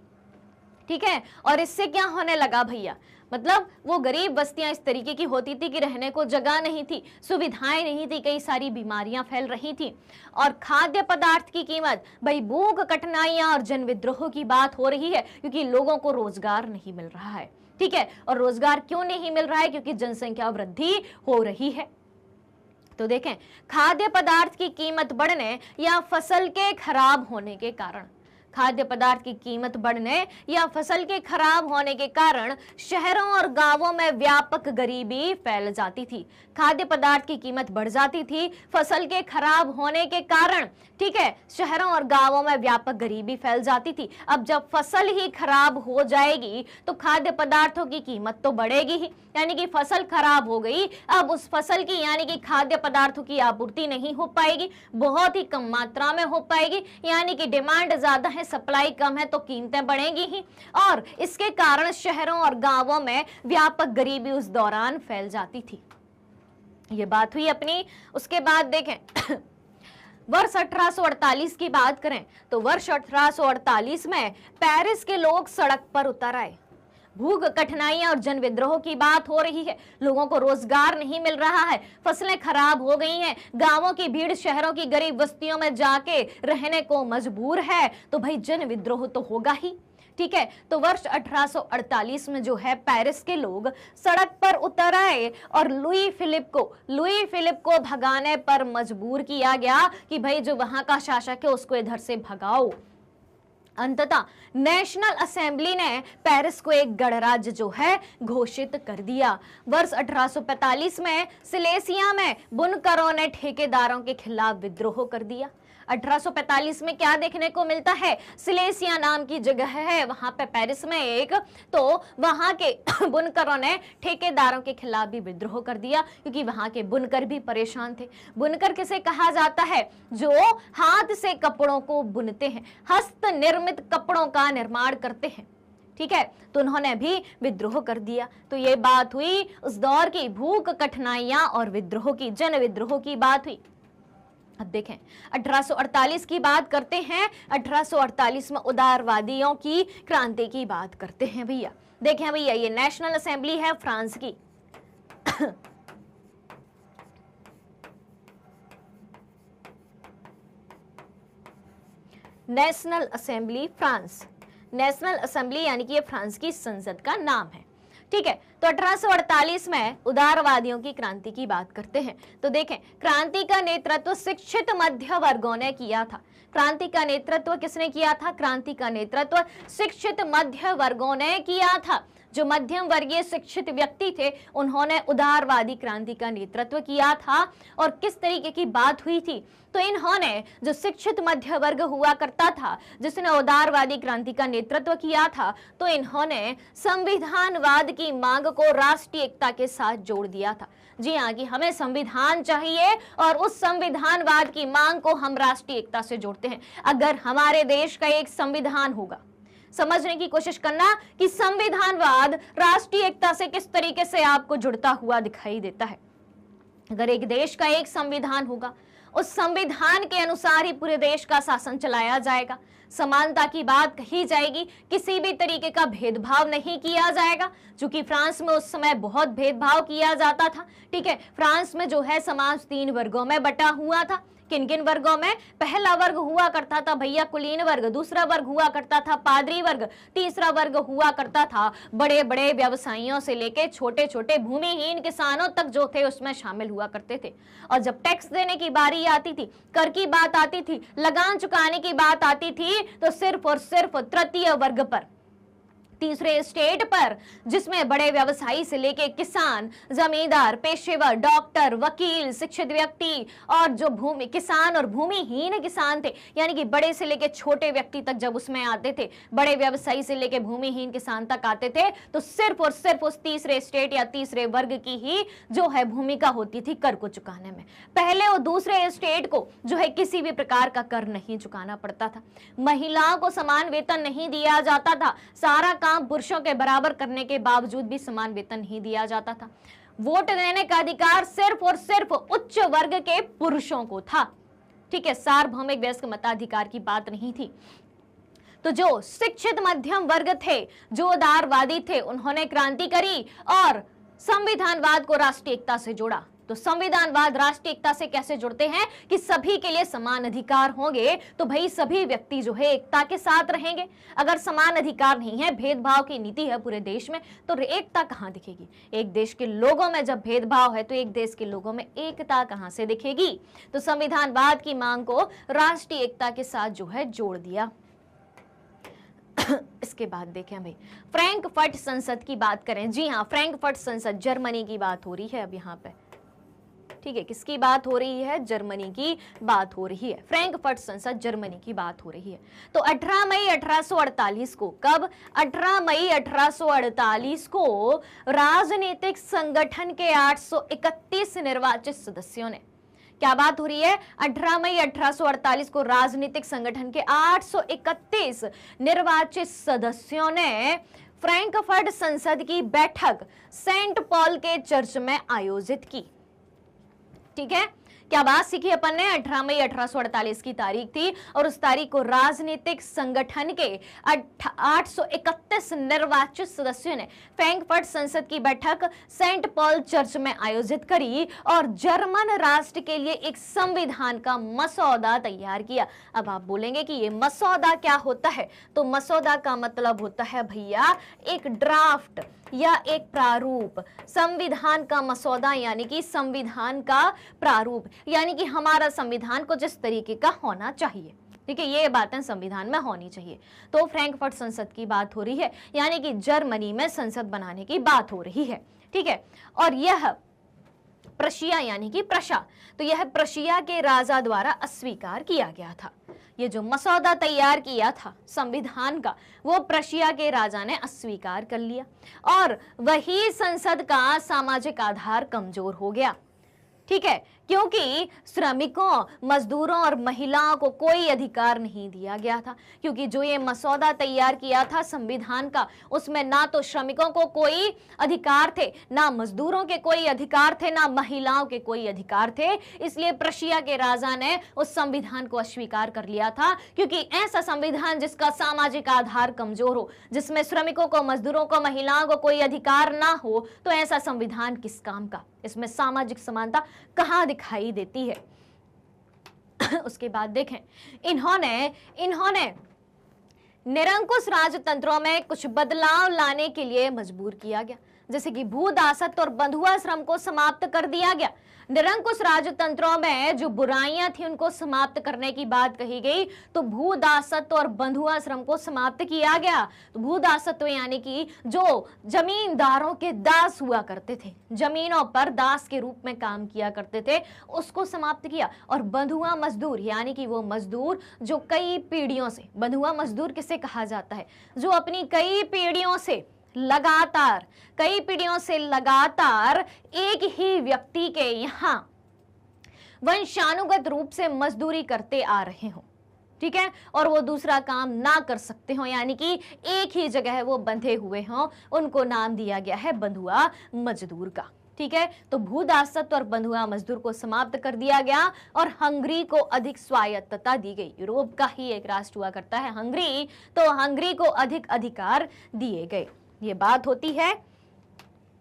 ठीक है, और इससे क्या होने लगा भैया? मतलब वो गरीब बस्तियां इस तरीके की होती थी कि रहने को जगह नहीं थी, सुविधाएं नहीं थी, कई सारी बीमारियां फैल रही थी। और खाद्य पदार्थ की कीमत, भाई भूख, कठिनाइयां और जन विद्रोह की बात हो रही है, क्योंकि लोगों को रोजगार नहीं मिल रहा है। ठीक है, और रोजगार क्यों नहीं मिल रहा है? क्योंकि जनसंख्या वृद्धि हो रही है। तो देखें, खाद्य पदार्थ की कीमत बढ़ने या फसल के खराब होने के कारण, खाद्य पदार्थ की कीमत बढ़ने या फसल के खराब होने के कारण शहरों और गांवों में व्यापक गरीबी फैल जाती थी। खाद्य पदार्थ की कीमत बढ़ जाती थी फसल के खराब होने के कारण। ठीक है, शहरों और गांवों में व्यापक गरीबी फैल जाती थी। अब जब फसल ही खराब हो जाएगी तो खाद्य पदार्थों की कीमत तो बढ़ेगी ही, यानी कि फसल खराब हो गई, अब उस फसल की यानी कि खाद्य पदार्थों की आपूर्ति नहीं हो पाएगी, बहुत ही कम मात्रा में हो पाएगी, यानी कि डिमांड ज्यादा है, सप्लाई कम है, तो कीमतें बढ़ेंगी ही। और इसके कारण शहरों और गांवों में व्यापक गरीबी उस दौरान फैल जाती थी। ये बात हुई अपनी। उसके बाद देखें वर्ष 1848 की बात करें तो वर्ष 1848 में पेरिस के लोग सड़क पर उतर आए। भूख, कठिनाइयां और जन विद्रोह की बात हो रही है। लोगों को रोजगार नहीं मिल रहा है, फसलें खराब हो गई हैं, गांवों की भीड़ शहरों की गरीब बस्तियों में जाके रहने को मजबूर है, तो भाई जन विद्रोह तो होगा ही। ठीक है, तो वर्ष 1848 में जो है पेरिस के लोग सड़क पर उतर आए और लुई फिलिप को भगाने पर मजबूर किया गया कि भाई जो वहां का शासक है उसको इधर से भगाओ। अंततः नेशनल असेंबली ने पेरिस को एक गणराज्य जो है घोषित कर दिया। वर्ष 1845 में सिलेसिया में बुनकरों ने ठेकेदारों के खिलाफ विद्रोह कर दिया। 1845 में क्या देखने को मिलता है, सिलेसिया नाम की जगह है वहां पे पेरिस में एक, तो वहां के बुनकरों ने ठेकेदारों के खिलाफ भी विद्रोह कर दिया क्योंकि वहां के बुनकर भी परेशान थे। बुनकर किसे कहा जाता है, जो हाथ से कपड़ों को बुनते हैं, हस्त निर्मित कपड़ों का निर्माण करते हैं। ठीक है, तो उन्होंने भी विद्रोह कर दिया। तो ये बात हुई उस दौर की भूख, कठिनाइयां और विद्रोह की, जन विद्रोह की बात हुई। अब देखें 1848 की बात करते हैं। 1848 में उदारवादियों की क्रांति की बात करते हैं भैया। देखें भैया, ये नेशनल असेंबली है फ्रांस की। National assembly France, national assembly यानी कि ये फ्रांस की संसद का नाम है। ठीक है, तो 1848 में उदारवादियों की क्रांति की बात करते हैं। तो देखें, क्रांति का नेतृत्व शिक्षित मध्य वर्गों ने किया था। क्रांति का नेतृत्व किसने किया था, क्रांति का नेतृत्व शिक्षित मध्य वर्गों ने किया था। जो मध्यम वर्गीय शिक्षित व्यक्ति थे उन्होंने उदारवादी क्रांति का नेतृत्व किया था। और किस तरीके की बात हुई थी, तो इन्होंने, जो शिक्षित मध्य वर्ग हुआ करता था जिसने उदारवादी क्रांति का नेतृत्व किया था, तो इन्होंने संविधानवाद की मांग को राष्ट्रीय एकता के साथ जोड़ दिया था। जी हाँ, कि हमें संविधान चाहिए और उस संविधानवाद की मांग को हम राष्ट्रीय एकता से जोड़ते हैं। अगर हमारे देश का एक संविधान होगा, समझने की कोशिश करना कि संविधानवाद राष्ट्रीय एकता से किस तरीके से आपको जुड़ता हुआ दिखाई देता है। अगर एक देश का एक संविधान होगा, उस संविधान के अनुसार ही पूरे देश का शासन चलाया जाएगा, समानता की बात कही जाएगी, किसी भी तरीके का भेदभाव नहीं किया जाएगा। क्योंकि फ्रांस में उस समय बहुत भेदभाव किया जाता था। ठीक है, फ्रांस में जो है समाज 3 वर्गों में बटा हुआ था। किन किन वर्गों में, पहला वर्ग हुआ करता था भैया कुलीन वर्ग, दूसरा वर्ग हुआ करता था पादरी वर्ग, तीसरा वर्ग हुआ करता था बड़े बड़े व्यवसायियों से लेके छोटे छोटे भूमिहीन किसानों तक जो थे उसमें शामिल हुआ करते थे। और जब टैक्स देने की बारी आती थी, कर की बात आती थी, लगान चुकाने की बात आती थी, तो सिर्फ और सिर्फ तृतीय वर्ग पर, तीसरे स्टेट पर, जिसमें बड़े व्यवसायी से लेके किसान, जमींदार, पेशेवर, डॉक्टर, वकील, शिक्षित व्यक्ति और जो किसान और भूमिहीन किसान थे, यानी कि बड़े से लेके छोटे व्यक्ति तक जब उसमें आते थे, बड़े व्यवसायी से लेके भूमिहीन किसान तक आते थे, तो सिर्फ और सिर्फ उस तीसरे स्टेट या तीसरे वर्ग की ही जो है भूमिका होती थी कर को चुकाने में। पहले और दूसरे स्टेट को जो है किसी भी प्रकार का कर नहीं चुकाना पड़ता था। महिलाओं को समान वेतन नहीं दिया जाता था। सारा काम पुरुषों के बराबर करने के बावजूद भी समान वेतन नहीं दिया जाता था। वोट देने का अधिकार सिर्फ और सिर्फ उच्च वर्ग के पुरुषों को था। ठीक है, सार्वभौमिक वयस्क मताधिकार की बात नहीं थी। तो जो शिक्षित मध्यम वर्ग थे, जो उदारवादी थे, उन्होंने क्रांति करी और संविधानवाद को राष्ट्रीय एकता से जोड़ा। तो संविधानवाद राष्ट्रीय एकता से कैसे जुड़ते हैं कि सभी के लिए समान अधिकार होंगे, तो भाई सभी व्यक्ति जो है एकता के साथ रहेंगे। अगर समान अधिकार नहीं है, भेदभाव की नीति है पूरे देश में, तो एकता कहां दिखेगी? एक देश के लोगों में जब भेदभाव है तो एक देश के लोगों में एकता कहां से दिखेगी? तो संविधानवाद की मांग को राष्ट्रीय एकता के साथ जो है जोड़ दिया। इसके बाद देखें भाई, फ्रैंकफर्ट संसद की बात करें। जी हाँ, फ्रैंकफर्ट संसद, जर्मनी की बात हो रही है अब यहाँ पे। ठीक है, किसकी बात हो रही है? जर्मनी की बात हो रही है। फ्रैंकफर्ट संसद, जर्मनी की बात हो रही है। तो 18 मई 1848 को, कब? 18 मई 1848 को राजनीतिक संगठन के 831 निर्वाचित सदस्यों ने, क्या बात हो रही है? 18 मई 1848 को राजनीतिक संगठन के 831 निर्वाचित सदस्यों ने फ्रैंकफर्ट संसद की बैठक सेंट पॉल के चर्च में आयोजित की। ठीक है, क्या बात सीखी अपन ने? 18 मई 1848 की तारीख थी और उस तारीख को राजनीतिक संगठन के 831 निर्वाचित सदस्यों ने फ्रैंकफर्ट संसद की बैठक सेंट पॉल चर्च में आयोजित करी और जर्मन राष्ट्र के लिए एक संविधान का मसौदा तैयार किया। अब आप बोलेंगे कि ये मसौदा क्या होता है? तो मसौदा का मतलब होता है भैया एक ड्राफ्ट या एक प्रारूप। संविधान का मसौदा यानी कि संविधान का प्रारूप, यानी कि हमारा संविधान को जिस तरीके का होना चाहिए। ठीक है, ये बातें संविधान में होनी चाहिए। तो फ्रैंकफर्ट संसद की बात हो रही है, यानी कि जर्मनी में संसद बनाने की बात हो रही है। ठीक है, और यह प्रशिया यानी कि प्रशा, तो यह प्रशिया के राजा द्वारा अस्वीकार किया गया था। ये जो मसौदा तैयार किया था संविधान का, वो प्रशिया के राजा ने अस्वीकार कर लिया और वही संसद का सामाजिक आधार कमजोर हो गया। ठीक है, क्योंकि श्रमिकों, मजदूरों और महिलाओं को कोई अधिकार नहीं दिया गया था, क्योंकि जो ये मसौदा तैयार किया था संविधान का, उसमें ना तो श्रमिकों को कोई अधिकार थे, ना मजदूरों के कोई अधिकार थे, ना महिलाओं के कोई अधिकार थे। इसलिए प्रशिया के राजा ने उस संविधान को अस्वीकार कर लिया था, क्योंकि ऐसा संविधान जिसका सामाजिक आधार कमजोर हो, जिसमें श्रमिकों को, मजदूरों को, महिलाओं को कोई अधिकार ना हो, तो ऐसा संविधान किस काम का? इसमें सामाजिक समानता कहां दिखाई देती है? उसके बाद देखें, इन्होंने निरंकुश राजतंत्रों में कुछ बदलाव लाने के लिए मजबूर किया गया, जैसे कि भूदासत्व और बंधुआ श्रम को समाप्त कर दिया गया। निरंकुश राजतंत्रों में जो बुराइयां थी उनको समाप्त करने की बात कही गई, तो भूदासत्व और बंधुआ श्रम को समाप्त किया गया। तो भूदासत्व यानी कि जो जमींदारों के दास हुआ करते थे, जमीनों पर दास के रूप में काम किया करते थे, उसको समाप्त किया। और बंधुआ मजदूर यानी कि वो मजदूर जो कई पीढ़ियों से, बंधुआ मजदूर किसे कहा जाता है? जो अपनी कई पीढ़ियों से लगातार एक ही व्यक्ति के यहाँ वंशानुगत रूप से मजदूरी करते आ रहे हो। ठीक है, और वो दूसरा काम ना कर सकते हो, यानी कि एक ही जगह वो बंधे हुए हों, उनको नाम दिया गया है बंधुआ मजदूर का। ठीक है, तो भूदासत्व और बंधुआ मजदूर को समाप्त कर दिया गया और हंगरी को अधिक स्वायत्तता दी गई। यूरोप का ही एक राष्ट्र हुआ करता है हंगरी, तो हंगरी को अधिक अधिकार दिए गए। ये बात होती है।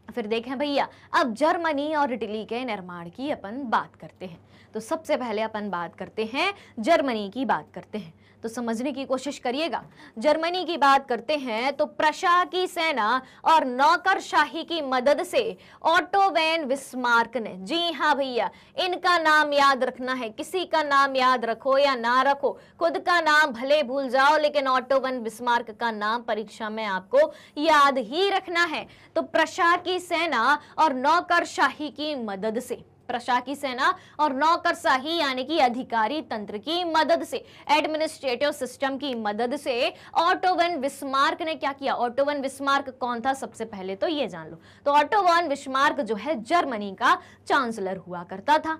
फिर देखें भैया, अब जर्मनी और इटली के निर्माण की अपन बात करते हैं। तो सबसे पहले अपन बात करते हैं जर्मनी की बात करते हैं, तो समझने की कोशिश करिएगा। जर्मनी की बात करते हैं तो प्रशा की सेना और नौकरशाही की मदद से ऑटो वैन बिस्मार्क ने, जी हाँ भैया, इनका नाम याद रखना है, किसी का नाम याद रखो या ना रखो, खुद का नाम भले भूल जाओ, लेकिन ऑटो वैन बिस्मार्क का नाम परीक्षा में आपको याद ही रखना है। तो प्रशा की सेना और नौकरशाही की मदद से, प्रशा की सेना और नौकरशाही यानी कि अधिकारी तंत्र की मदद से, एडमिनिस्ट्रेटिव सिस्टम की मदद से ऑटो वन बिस्मार्क ने क्या किया? ऑटो वन बिस्मार्क कौन था? सबसे पहले तो ये जान लो। तो ऑटो वन बिस्मार्क जो है जर्मनी का चांसलर हुआ करता था।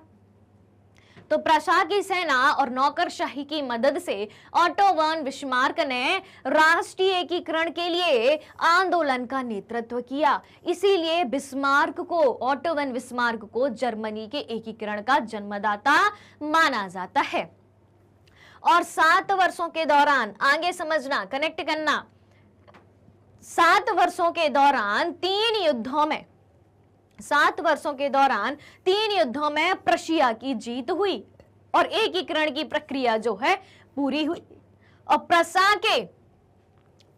तो प्रशा की सेना और नौकरशाही की मदद से ऑटो वन बिस्मार्क ने राष्ट्रीय एकीकरण के लिए आंदोलन का नेतृत्व किया। इसीलिए बिस्मार्क को, ऑटो वन बिस्मार्क को जर्मनी के एकीकरण का जन्मदाता माना जाता है। और 7 वर्षों के दौरान, आगे समझना, कनेक्ट करना, 7 वर्षों के दौरान 3 युद्धों में, 7 वर्षों के दौरान 3 युद्धों में प्रशिया की जीत हुई और एकीकरण की प्रक्रिया जो है पूरी हुई। और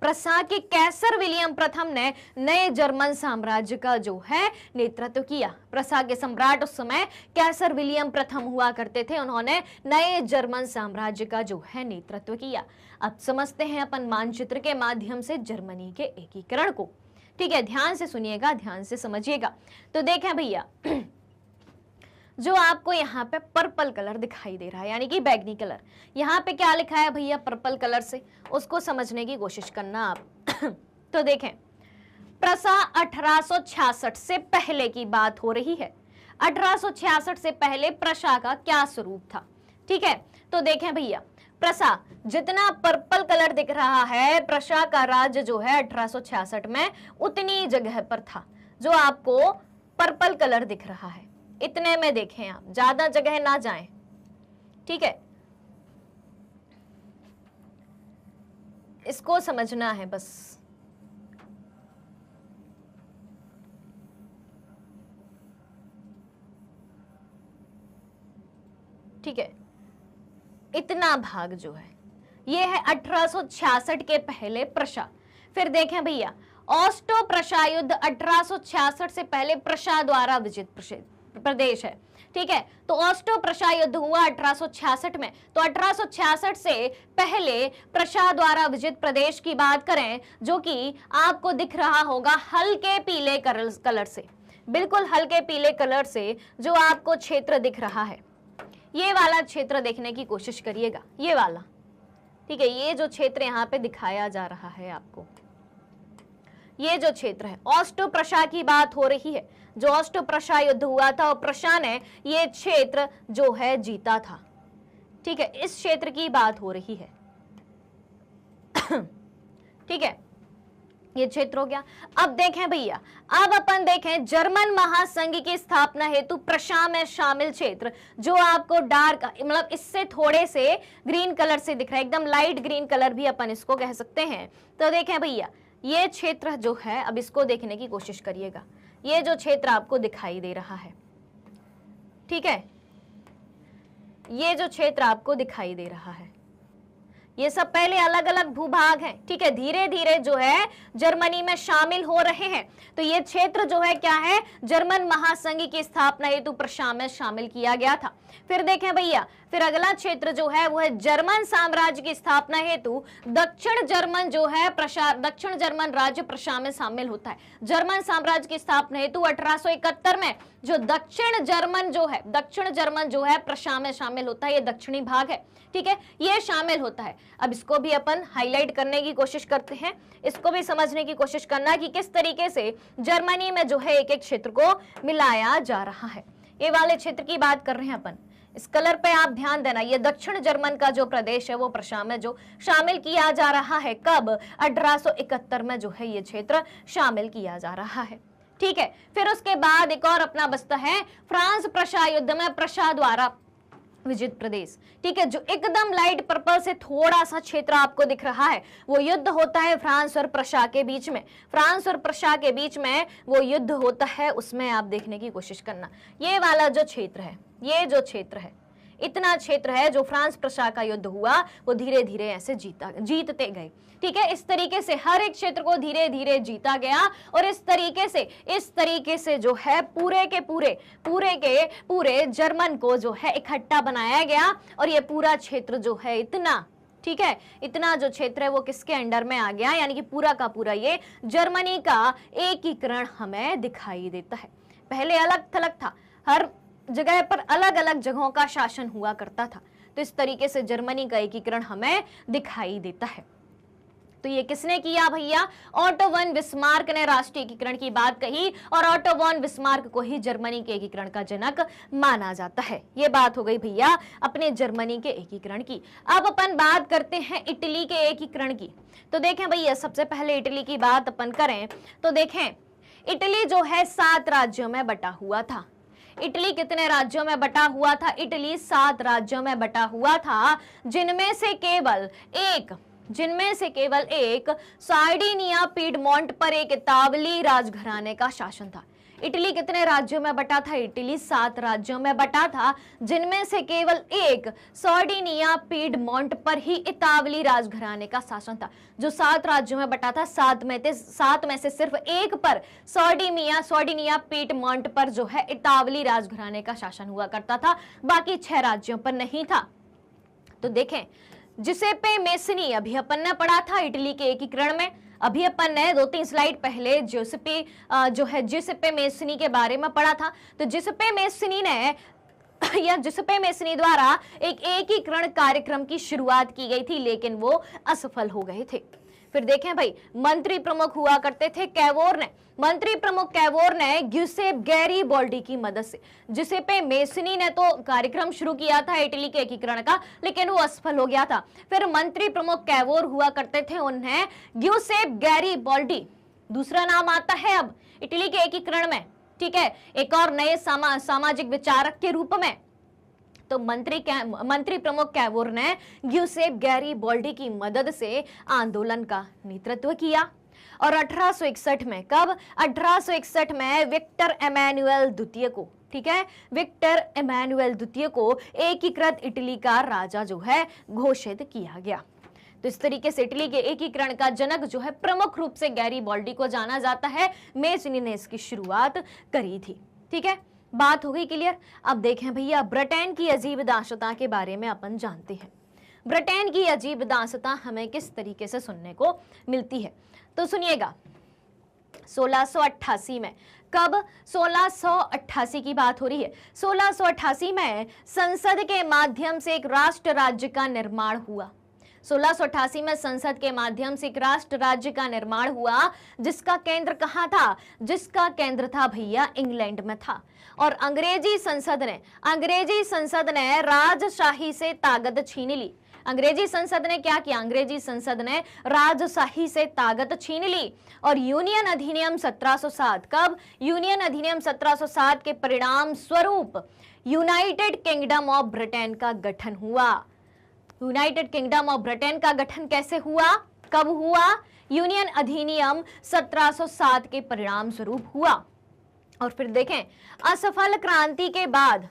प्रशा के कैसर विलियम प्रथम ने नए जर्मन साम्राज्य का जो है नेतृत्व किया। प्रशा के सम्राट उस समय कैसर विलियम प्रथम हुआ करते थे, उन्होंने नए जर्मन साम्राज्य का जो है नेतृत्व किया। अब समझते हैं अपन मानचित्र के माध्यम से जर्मनी के एकीकरण को। ठीक है, ध्यान से सुनिएगा, ध्यान से समझिएगा। तो देखें भैया, जो आपको यहाँ पे पर्पल कलर दिखाई दे रहा है, यानी कि बैगनी कलर, यहाँ पे क्या लिखा है भैया पर्पल कलर से, उसको समझने की कोशिश करना आप। तो देखें, प्रशा 1866 से पहले की बात हो रही है। 1866 से पहले प्रशा का क्या स्वरूप था? ठीक है, तो देखें भैया, प्रशा, जितना पर्पल कलर दिख रहा है, प्रशा का राज्य जो है 1866 में उतनी जगह पर था जो आपको पर्पल कलर दिख रहा है। इतने में देखें, आप ज्यादा जगह ना जाएं, ठीक है, इसको समझना है बस। ठीक है, इतना भाग जो है ये है 1866 के पहले प्रशा। फिर देखें भैया, ऑस्ट्रो प्रशा युद्ध 1866 से पहले प्रशा द्वारा विजित प्रदेश है। ठीक है, तो ऑस्ट्रो प्रशा युद्ध हुआ 1866 में, तो 1866 से पहले प्रशा द्वारा विजित प्रदेश की बात करें, जो कि आपको दिख रहा होगा हल्के पीले कलर से, बिल्कुल हल्के पीले कलर से जो आपको क्षेत्र दिख रहा है, ये वाला क्षेत्र देखने की कोशिश करिएगा, ये वाला। ठीक है, ये जो क्षेत्र यहाँ पे दिखाया जा रहा है आपको, ये जो क्षेत्र है, ऑस्ट्रो प्रशा की बात हो रही है। जो ऑस्ट्रो प्रशा युद्ध हुआ था और प्रशा ने ये क्षेत्र जो है जीता था। ठीक है, इस क्षेत्र की बात हो रही है। ठीक है, ये क्षेत्र हो गया। अब देखें भैया, अब अपन देखें जर्मन महासंघ की स्थापना हेतु प्रशा में शामिल क्षेत्र, जो आपको डार्क मतलब इससे थोड़े से ग्रीन कलर से दिख रहा है, एकदम लाइट ग्रीन कलर भी अपन इसको कह सकते हैं। तो देखें भैया, ये क्षेत्र जो है, अब इसको देखने की कोशिश करिएगा, ये जो क्षेत्र आपको दिखाई दे रहा है, ठीक है, ये जो क्षेत्र आपको दिखाई दे रहा है, ये सब पहले अलग अलग भूभाग हैं। ठीक है, धीरे धीरे जो है जर्मनी में शामिल हो रहे हैं। तो ये क्षेत्र जो है क्या है, जर्मन महासंघ की स्थापना हेतु प्रशा में शामिल किया गया था। फिर देखें भैया, फिर अगला क्षेत्र जो है वो है जर्मन साम्राज्य की स्थापना हेतु दक्षिण जर्मन जो है दक्षिण जर्मन राज्य प्रशा में शामिल होता है। जर्मन साम्राज्य की स्थापना हेतु 1871 में जो दक्षिण जर्मन जो है प्रशा में शामिल होता है, ये दक्षिणी भाग है। ठीक है, ये शामिल होता है। अब इसको भी अपन हाईलाइट करने की कोशिश करते हैं, इसको भी समझने की कोशिश करना कि किस तरीके से जर्मनी में जो है एक एक क्षेत्र को मिलाया जा रहा है। ये वाले क्षेत्र की बात कर रहे हैं अपन, इस कलर पे आप ध्यान देना। ये दक्षिण जर्मन का जो प्रदेश है वो प्रशा में जो शामिल किया जा रहा है, कब, 1871 में जो है ये क्षेत्र शामिल किया जा रहा है। ठीक है, फिर उसके बाद एक और अपना बचता है फ्रांस प्रशा युद्ध में प्रशा द्वारा विजित प्रदेश। ठीक है, जो एकदम लाइट पर्पल से थोड़ा सा क्षेत्र आपको दिख रहा है, वो युद्ध होता है फ्रांस और प्रशा के बीच में। फ्रांस और प्रशा के बीच में वो युद्ध होता है, उसमें आप देखने की कोशिश करना। ये वाला जो क्षेत्र है, ये जो क्षेत्र है, इतना क्षेत्र है जो फ्रांस प्रशा का युद्ध हुआ, वो धीरे धीरे ऐसे जीतते गए। ठीक है, इस तरीके से हर एक क्षेत्र को धीरे धीरे जीता गया और इस तरीके से जो है पूरे के पूरे जर्मन को जो है इकट्ठा बनाया गया। और ये पूरा क्षेत्र जो है इतना, ठीक है, इतना जो क्षेत्र है वो किसके अंडर में आ गया, यानी कि पूरा का पूरा ये जर्मनी का एकीकरण हमें दिखाई देता है। पहले अलग थलग था, हर जगह पर अलग अलग जगहों का शासन हुआ करता था, तो इस तरीके से जर्मनी का एकीकरण हमें दिखाई देता है। तो ये किसने किया भैया, ऑटो वन बिस्मार्क ने राष्ट्रीय एकीकरण की बात कही और ऑटो वन बिस्मार्क को ही जर्मनी के एकीकरण का जनक माना जाता है। ये बात हो गई भैया अपने जर्मनी के एकीकरण की। अब अपन बात करते हैं इटली के एकीकरण की। तो देखें भैया, सबसे पहले इटली की बात अपन करें तो देखें, इटली जो है 7 राज्यों में बटा हुआ था। इटली कितने राज्यों में बटा हुआ था, इटली 7 राज्यों में बटा हुआ था, जिनमें से केवल एक सार्डिनिया पीडमोंट पर एक इतावली राजघराने का शासन था। इटली कितने राज्यों में बटा था, इटली 7 राज्यों में बटा था, जिनमें से केवल एक सार्डिनिया पीडमोंट पर ही इतावली राजघराने का शासन था। जो 7 राज्यों में बटा था, 7 में से सिर्फ एक पर सार्डिनिया पीडमोंट पर जो है इतावली राजघराने का शासन हुआ करता था, बाकी 6 राज्यों पर नहीं था। तो देखें, जिसेपे मेसनी अभी अपन ने पढ़ा था इटली के एकीकरण में, अभी अपन ने 2-3 स्लाइड पहले जिसेपे मेसनी के बारे में पढ़ा था। तो जिसेपे मेसनी द्वारा एक एकीकरण कार्यक्रम की शुरुआत की गई थी, लेकिन वो असफल हो गए थे। फिर देखें भाई, मंत्री प्रमुख हुआ करते थे मंत्री प्रमुख कैवोर ने ग्यूसेप गैरीबोल्डी की मदद से, जिसेपे मेसनी ने तो कार्यक्रम शुरू किया था इटली के एकीकरण का, लेकिन वो असफल हो गया था। फिर मंत्री प्रमुख कैवोर हुआ करते थे, उन्हें ग्यूसेप गैरीबोल्डी, दूसरा नाम आता है अब इटली के एकीकरण में, ठीक है, एक और नए सामाजिक विचारक के रूप में। तो मंत्री प्रमुख कैवोर ने ग्यूसेप गैरीबॉल्डी की मदद से आंदोलन का नेतृत्व किया। और 1861 में, कब? 1861 में विक्टर एमानुएल द्वितीय को, ठीक है, विक्टर एमानुएल द्वितीय को एकीकृत इटली का राजा जो है घोषित किया गया। तो इस तरीके से इटली के एकीकरण का जनक जो है प्रमुख रूप से गैरीबॉल्डी को जाना जाता है। मेज़नी ने इसकी शुरुआत करी थी। ठीक है, बात हो गई क्लियर। अब देखें भैया, ब्रिटेन की अजीब दास्तां के बारे में अपन जानते हैं। ब्रिटेन की अजीब दास्तां हमें किस तरीके से सुनने को मिलती है, तो सुनिएगा। 1688 में, कब? 1688 की बात हो रही है। 1688 में संसद के माध्यम से एक राष्ट्र राज्य का निर्माण हुआ। 1688 में संसद के माध्यम से एक राष्ट्र राज्य का निर्माण हुआ, जिसका केंद्र कहां था? जिसका केंद्र था भैया इंग्लैंड में था। और अंग्रेजी संसद ने राजशाही से ताकत छीन ली। अंग्रेजी संसद ने क्या किया? अंग्रेजी संसद ने राजशाही से ताकत छीन ली और यूनियन अधिनियम 1707, कब? यूनियन अधिनियम 1707 के परिणाम स्वरूप यूनाइटेड किंगडम ऑफ ब्रिटेन का गठन हुआ। यूनाइटेड किंगडम ऑफ ब्रिटेन का गठन कैसे हुआ? कब हुआ? यूनियन अधिनियम 1707 के परिणाम स्वरूप हुआ। और फिर देखें, असफल क्रांति के बाद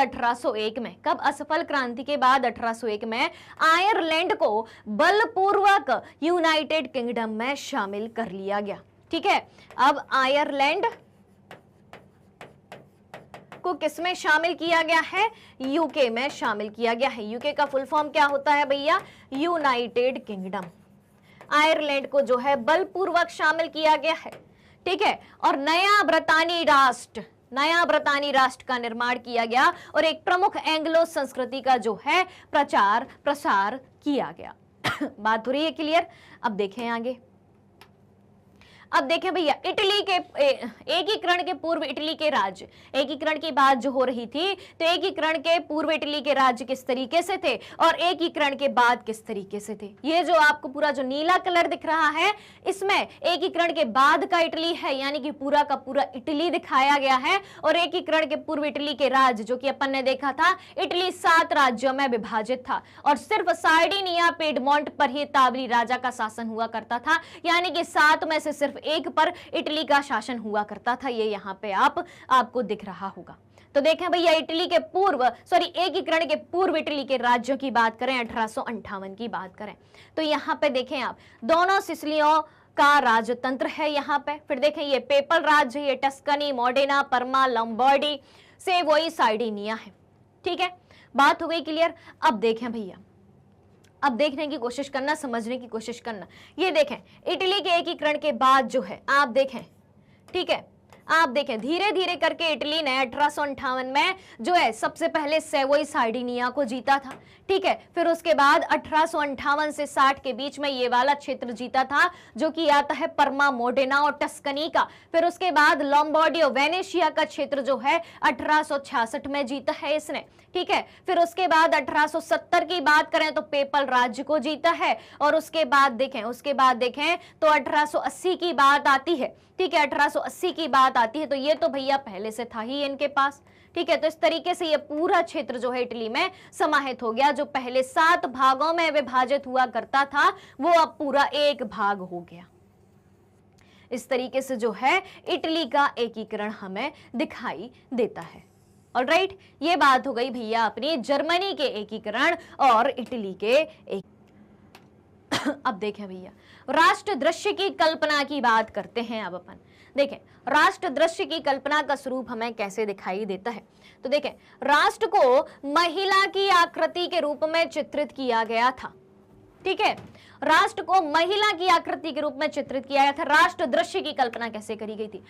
1801 में, कब? असफल क्रांति के बाद 1801 में आयरलैंड को बलपूर्वक यूनाइटेड किंगडम में शामिल कर लिया गया। ठीक है, अब आयरलैंड को किसमें शामिल किया गया है? यूके में शामिल किया गया है। यूके का फुल फॉर्म क्या होता है भैया? United kingdom. आयरलैंड को जो है बलपूर्वक शामिल किया गया है। ठीक है, और नया ब्रितानी राष्ट्र का निर्माण किया गया और एक प्रमुख एंग्लो संस्कृति का जो है प्रचार प्रसार किया गया। बात हो रही है क्लियर? अब देखें आगे। अब देखें भैया, इटली के एकीकरण के पूर्व इटली के राज्य, एकीकरण की बात जो हो रही थी, तो एकीकरण के पूर्व इटली के राज्य किस तरीके से थे और एकीकरण के बाद किस तरीके से थे। ये जो आपको पूरा जो नीला कलर दिख रहा है, इसमें एकीकरण के बाद का इटली है, यानी कि पूरा का पूरा इटली दिखाया गया है। और एकीकरण के पूर्व इटली के राज्य जो कि अपन ने देखा था, इटली 7 राज्यों में विभाजित था और सिर्फ सार्डिनिया पिएडमोंट पर ही ताबली राजा का शासन हुआ करता था, यानी कि 7 में से सिर्फ एक पर इटली का शासन हुआ करता था। ये यहाँ पे आपको दिख रहा होगा। तो देखें भैया, एकीकरण के पूर्व इटली के राज्यों की बात करें, 1858 की बात करें, तो यहाँ पे देखें आप, दोनों सिसिलियों का राजतंत्र है यहाँ पे। फिर देखें, ये पेपल राज्य, ये टस्कनी, मोडेना, परमा, लंबार्डी से वही सार्डिनिया है। ठीक है, बात हो गई क्लियर। अब देखें भैया, अब देखने की कोशिश करना, समझने की कोशिश करना। ये देखें, इटली के एकीकरण के बाद जो है, आप देखें, ठीक है, आप देखें धीरे धीरे करके इटली ने 1858 में जो है सबसे पहले सेवोई सार्डिनिया को जीता था। ठीक है, फिर उसके बाद 1858 से 60 के बीच में ये वाला क्षेत्र जीता था, जो कि आता है परमा, मोडेना और टस्कनी का। फिर उसके बाद लॉम्बार्डी और वेनेशिया का क्षेत्र जो है 1866 में जीता है इसने। ठीक है, फिर उसके बाद 1870 की बात करें तो पेपल राज्य को जीता है। और उसके बाद देखें तो 1880 की बात आती है। ठीक है, 1880 की बात आती है, तो ये तो भैया पहले से था ही इनके पास। ठीक है, तो इस तरीके से ये पूरा क्षेत्र जो है इटली में समाहित हो गया। जो पहले 7 भागों में विभाजित हुआ करता था, वो अब पूरा एक भाग हो गया। इस तरीके से जो है इटली का एकीकरण हमें दिखाई देता है। ऑलराइट, ये बात हो गई भैया अपनी जर्मनी के एकीकरण और इटली के अब देखें भैया, राष्ट्र दृश्य की कल्पना की बात करते हैं। अब अपन देखें, राष्ट्र दृश्य की कल्पना का स्वरूप हमें कैसे दिखाई देता है। तो देखें, राष्ट्र को महिला की आकृति के रूप में चित्रित किया गया था। ठीक है, राष्ट्र को महिला की आकृति के रूप में चित्रित किया गया था। राष्ट्र दृश्य की कल्पना कैसे करी गई थी?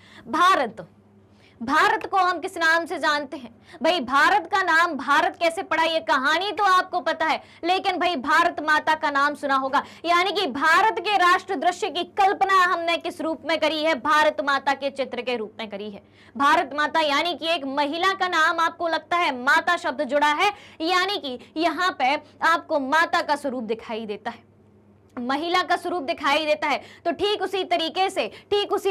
भारत को हम किस नाम से जानते हैं भाई? भारत का नाम भारत कैसे पड़ा, ये कहानी तो आपको पता है, लेकिन भाई भारत माता का नाम सुना होगा। यानी कि भारत के राष्ट्र दृश्य की कल्पना हमने किस रूप में करी है? भारत माता के चित्र के रूप में करी है। भारत माता यानी कि एक महिला का नाम आपको लगता है, माता शब्द जुड़ा है, यानी कि यहाँ पे आपको माता का स्वरूप दिखाई देता है। महिला का स्वरूप दिखाई देता है। तो ठीक उसी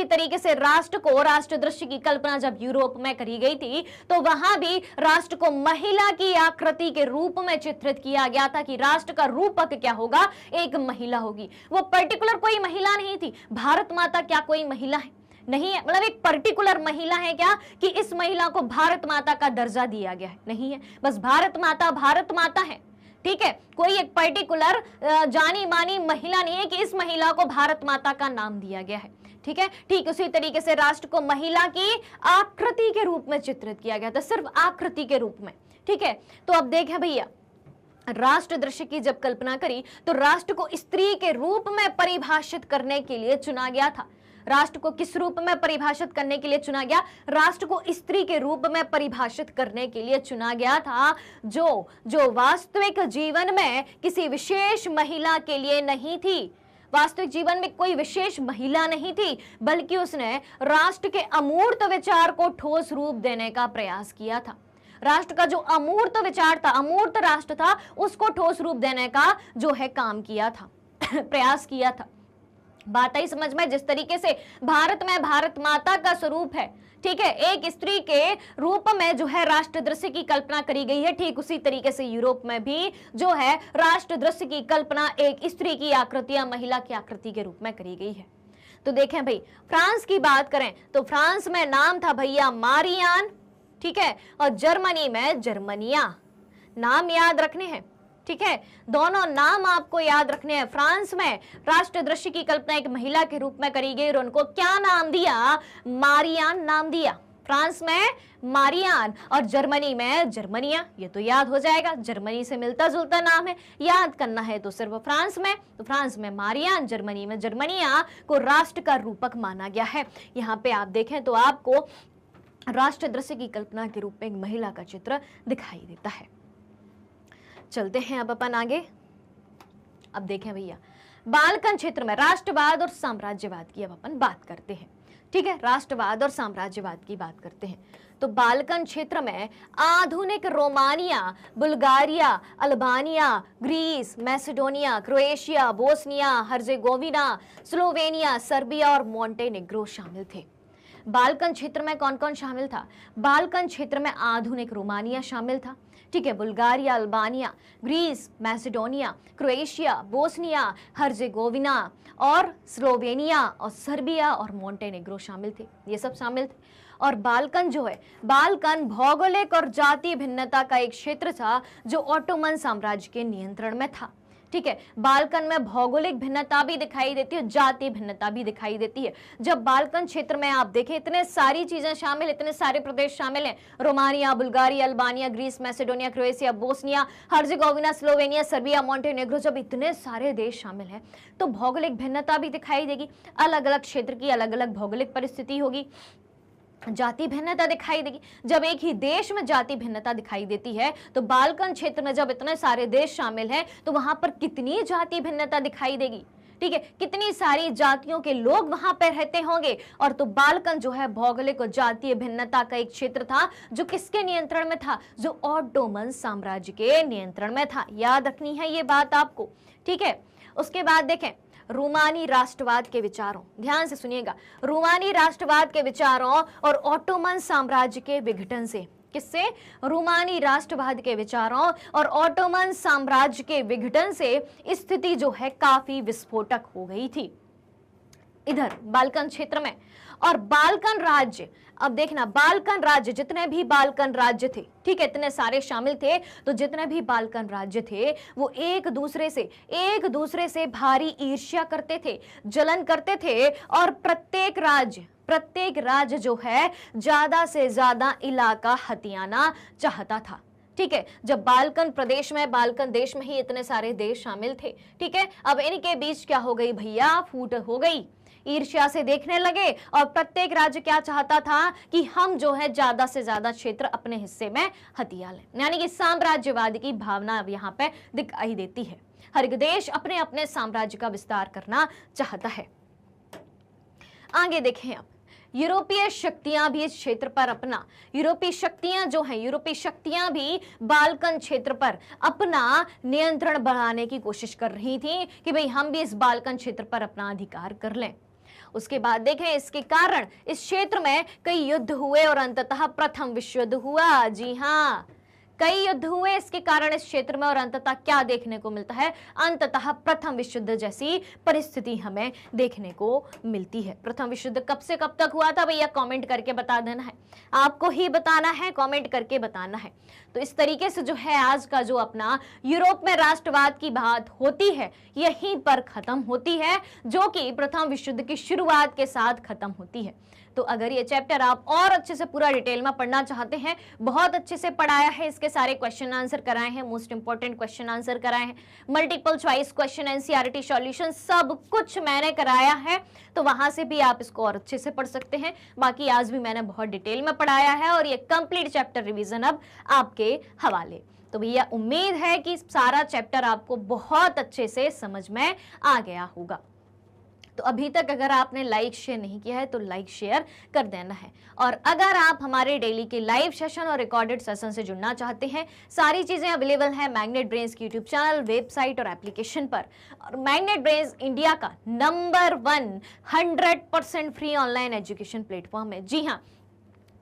तरीके से राष्ट्र को, राष्ट्र दृश्य की कल्पना जब यूरोप में करी गई थी तो वहां भी राष्ट्र को महिला की आकृति के रूप में चित्रित किया गया था कि राष्ट्र का रूपक क्या होगा, एक महिला होगी। वो पर्टिकुलर कोई महिला नहीं थी। भारत माता क्या कोई महिला है? नहीं है। मतलब एक पर्टिकुलर महिला है क्या कि इस महिला को भारत माता का दर्जा दिया गया है? नहीं है। बस भारत माता है। ठीक है, कोई एक पर्टिकुलर जानी मानी महिला नहीं है कि इस महिला को भारत माता का नाम दिया गया है। ठीक है, ठीक उसी तरीके से राष्ट्र को महिला की आकृति के रूप में चित्रित किया गया था, सिर्फ आकृति के रूप में। ठीक है, तो अब देखें भैया, राष्ट्र दृश्य की जब कल्पना करी तो राष्ट्र को स्त्री के रूप में परिभाषित करने के लिए चुना गया था। राष्ट्र को किस रूप में परिभाषित करने के लिए चुना गया? राष्ट्र को स्त्री के रूप में परिभाषित करने के लिए चुना गया था, जो वास्तविक जीवन में किसी विशेष महिला के लिए नहीं थी। वास्तविक जीवन में कोई विशेष महिला नहीं थी, बल्कि उसने राष्ट्र के अमूर्त विचार को ठोस रूप देने का प्रयास किया था। राष्ट्र का जो अमूर्त विचार था, अमूर्त राष्ट्र था, उसको ठोस रूप देने का जो है काम किया था, प्रयास किया था। बात आई समझ में? जिस तरीके से भारत में भारत माता का स्वरूप है, ठीक है, एक स्त्री के रूप में जो है राष्ट्र दृश्य की कल्पना करी गई है, ठीक उसी तरीके से यूरोप में भी जो है राष्ट्र दृश्य की कल्पना एक स्त्री की आकृति या महिला की आकृति के रूप में करी गई है। तो देखें भाई, फ्रांस की बात करें तो फ्रांस में नाम था भैया मारियान, ठीक है, और जर्मनी में जर्मनिया। नाम याद रखने हैं, ठीक है, दोनों नाम आपको याद रखने हैं। फ्रांस में राष्ट्र दृश्य की कल्पना एक महिला के रूप में करी गई और उनको क्या नाम दिया? मारियान नाम दिया। फ्रांस में मारियान और जर्मनी में जर्मनिया। ये तो याद हो जाएगा, जर्मनी से मिलता जुलता नाम है, याद करना है तो सिर्फ फ्रांस में। तो फ्रांस में मारियान, जर्मनी में जर्मनिया को राष्ट्र का रूपक माना गया है। यहाँ पे आप देखें तो आपको राष्ट्र दृश्य की कल्पना के रूप में एक महिला का चित्र दिखाई देता है। चलते हैं अब अपन आगे। अब देखें भैया, बाल्कन क्षेत्र में राष्ट्रवाद और साम्राज्यवाद की अब अपन बात करते हैं। ठीक है, राष्ट्रवाद और साम्राज्यवाद की बात करते हैं। तो बाल्कन क्षेत्र में आधुनिक Romania, Bulgaria, Albania, Greece, Macedonia, Croatia, Bosnia, Herzegovina, Slovenia, Serbia और मोंटेनेग्रो शामिल थे। बाल्कन क्षेत्र में कौन कौन शामिल था? बाल्कन क्षेत्र में आधुनिक रोमानिया शामिल था, ठीक है, Bulgaria, Albania, Greece, Macedonia, Croatia, Bosnia, Herzegovina और स्लोवेनिया और सर्बिया और मोंटेनेग्रो शामिल थे। ये सब शामिल थे। और बाल्कन जो है, बाल्कन भौगोलिक और जातीय भिन्नता का एक क्षेत्र था जो ऑटोमन साम्राज्य के नियंत्रण में था। ठीक है, बाल्कन में भौगोलिक भिन्नता भी दिखाई देती है, जातीय भिन्नता भी दिखाई देती है। जब बाल्कन क्षेत्र में आप देखें, इतने सारी चीजें शामिल, इतने सारे प्रदेश शामिल हैं, Romania, Bulgaria, Albania, Greece, Macedonia, Croatia, Bosnia, Herzegovina, Slovenia, Serbia, Montenegro, जब इतने सारे देश शामिल हैं तो भौगोलिक भिन्नता भी दिखाई देगी। अलग अलग क्षेत्र की अलग अलग भौगोलिक परिस्थिति होगी, जाति भिन्नता दिखाई देगी। जब एक ही देश में जाति भिन्नता दिखाई देती है तो बाल्कन क्षेत्र में जब इतने सारे देश शामिल हैं तो वहां पर कितनी जाति भिन्नता दिखाई देगी। ठीक है, कितनी सारी जातियों के लोग वहां पर रहते होंगे। और तो बाल्कन जो है भौगोलिक और जातीय भिन्नता का एक क्षेत्र था जो किसके नियंत्रण में था? जो ऑटोमन साम्राज्य के नियंत्रण में था। याद रखनी है ये बात आपको। ठीक है, उसके बाद देखें रूमानी राष्ट्रवाद के विचारों, ध्यान से सुनिएगा, रूमानी राष्ट्रवाद के विचारों और ऑटोमन साम्राज्य के विघटन से, किससे? रूमानी राष्ट्रवाद के विचारों और ऑटोमन साम्राज्य के विघटन से स्थिति जो है काफी विस्फोटक हो गई थी इधर बाल्कन क्षेत्र में। और बाल्कन राज्य, अब देखना, बाल्कन राज्य, जितने भी बाल्कन राज्य थे, ठीक है, इतने सारे शामिल थे, तो जितने भी बाल्कन राज्य थे वो एक दूसरे से भारी ईर्ष्या करते थे, जलन करते थे। और प्रत्येक राज्य जो है ज्यादा से ज्यादा इलाका हथियाना चाहता था। ठीक है, जब बाल्कन प्रदेश में, बाल्कन देश में ही इतने सारे देश शामिल थे, ठीक है, अब इनके बीच क्या हो गई भैया? फूट हो गई, ईर्ष्या से देखने लगे और प्रत्येक राज्य क्या चाहता था कि हम जो है ज्यादा से ज्यादा क्षेत्र अपने हिस्से में हथिया लें। यानी कि साम्राज्यवाद की भावना अब यहाँ पे दिखाई देती है। हर एक देश अपने अपने साम्राज्य का विस्तार करना चाहता है। आगे देखें अब, यूरोपीय शक्तियां भी इस क्षेत्र पर अपना यूरोपीय शक्तियां भी बाल्कन क्षेत्र पर अपना नियंत्रण बढ़ाने की कोशिश कर रही थी कि भाई हम भी इस बाल्कन क्षेत्र पर अपना अधिकार कर लें। उसके बाद देखें, इसके कारण इस क्षेत्र में कई युद्ध हुए और अंततः प्रथम विश्व युद्ध हुआ। जी हाँ, कई युद्ध हुए इसके कारण इस क्षेत्र में, और अंततः क्या देखने को मिलता है, अंततः प्रथम विश्व युद्ध जैसी परिस्थिति हमें देखने को मिलती है। प्रथम विश्व युद्ध कब से कब तक हुआ था भैया, कमेंट करके बता देना है, आपको ही बताना है, कमेंट करके बताना है। तो इस तरीके से जो है आज का जो अपना यूरोप में राष्ट्रवाद की बात होती है यहीं पर खत्म होती है, जो कि प्रथम विश्व युद्ध की शुरुआत के साथ खत्म होती है। तो अगर ये चैप्टर आप और अच्छे से पूरा डिटेल में पढ़ना चाहते हैं, बहुत अच्छे से पढ़ाया है, इसके सारे क्वेश्चन आंसर कराए हैं, मोस्ट इंपॉर्टेंट क्वेश्चन आंसर कराए हैं, multiple choice question, NCERT solution सब कुछ मैंने कराया है, तो वहां से भी आप इसको और अच्छे से पढ़ सकते हैं। बाकी आज भी मैंने बहुत डिटेल में पढ़ाया है और ये कंप्लीट चैप्टर रिवीजन अब आपके हवाले। तो भैया उम्मीद है कि सारा चैप्टर आपको बहुत अच्छे से समझ में आ गया होगा। तो अभी तक अगर आपने लाइक शेयर नहीं किया है तो लाइक शेयर कर देना है। और अगर आप हमारे डेली के लाइव सेशन और रिकॉर्डेड सेशन से जुड़ना चाहते हैं, सारी चीजें अवेलेबल हैं मैग्नेट ब्रेन्स की यूट्यूब चैनल, वेबसाइट और एप्लीकेशन पर। और मैग्नेट ब्रेन्स इंडिया का number 1 100% free online education platform है। जी हाँ,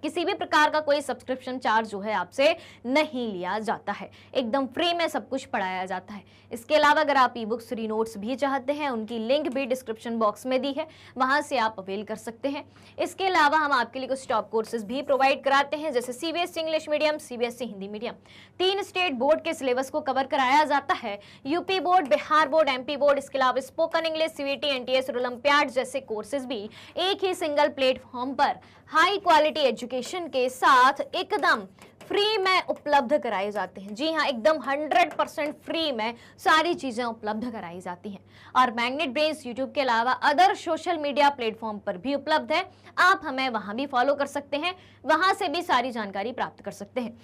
किसी भी प्रकार का कोई सब्सक्रिप्शन चार्ज जो है आपसे नहीं लिया जाता है, एकदम फ्री में सब कुछ पढ़ाया जाता है। इसके अलावा अगर आप ई बुक्स, फ्री नोट्स भी चाहते हैं, उनकी लिंक भी डिस्क्रिप्शन बॉक्स में दी है, वहां से आप अवेल कर सकते हैं। इसके अलावा हम आपके लिए कुछ टॉप कोर्सेज भी प्रोवाइड कराते हैं, जैसे CBSE English medium, CBSE Hindi medium. 3 state board के सिलेबस को कवर कराया जाता है, UP board, Bihar board, MP board. इसके अलावा स्पोकन इंग्लिश, सीवीटी, एनटीएस और ओलंपियाड जैसे कोर्सेज भी एक ही सिंगल प्लेटफॉर्म पर हाई क्वालिटी एजुकेशन के साथ एकदम फ्री में उपलब्ध कराए जाते हैं। जी हाँ, एकदम 100% फ्री में सारी चीजें उपलब्ध कराई जाती हैं। और मैग्नेट ब्रेन्स यूट्यूब के अलावा अदर सोशल मीडिया प्लेटफॉर्म पर भी उपलब्ध है, आप हमें वहां भी फॉलो कर सकते हैं, वहां से भी सारी जानकारी प्राप्त कर सकते हैं,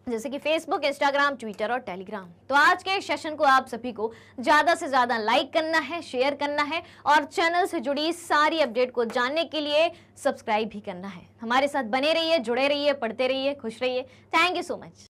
जैसे कि फेसबुक, इंस्टाग्राम, ट्विटर और टेलीग्राम। तो आज के सेशन को आप सभी को ज्यादा से ज्यादा लाइक करना है, शेयर करना है और चैनल से जुड़ी सारी अपडेट को जानने के लिए सब्सक्राइब भी करना है। हमारे साथ बने रहिए, जुड़े रहिए, पढ़ते रहिए, खुश रहिए। Thank you so much.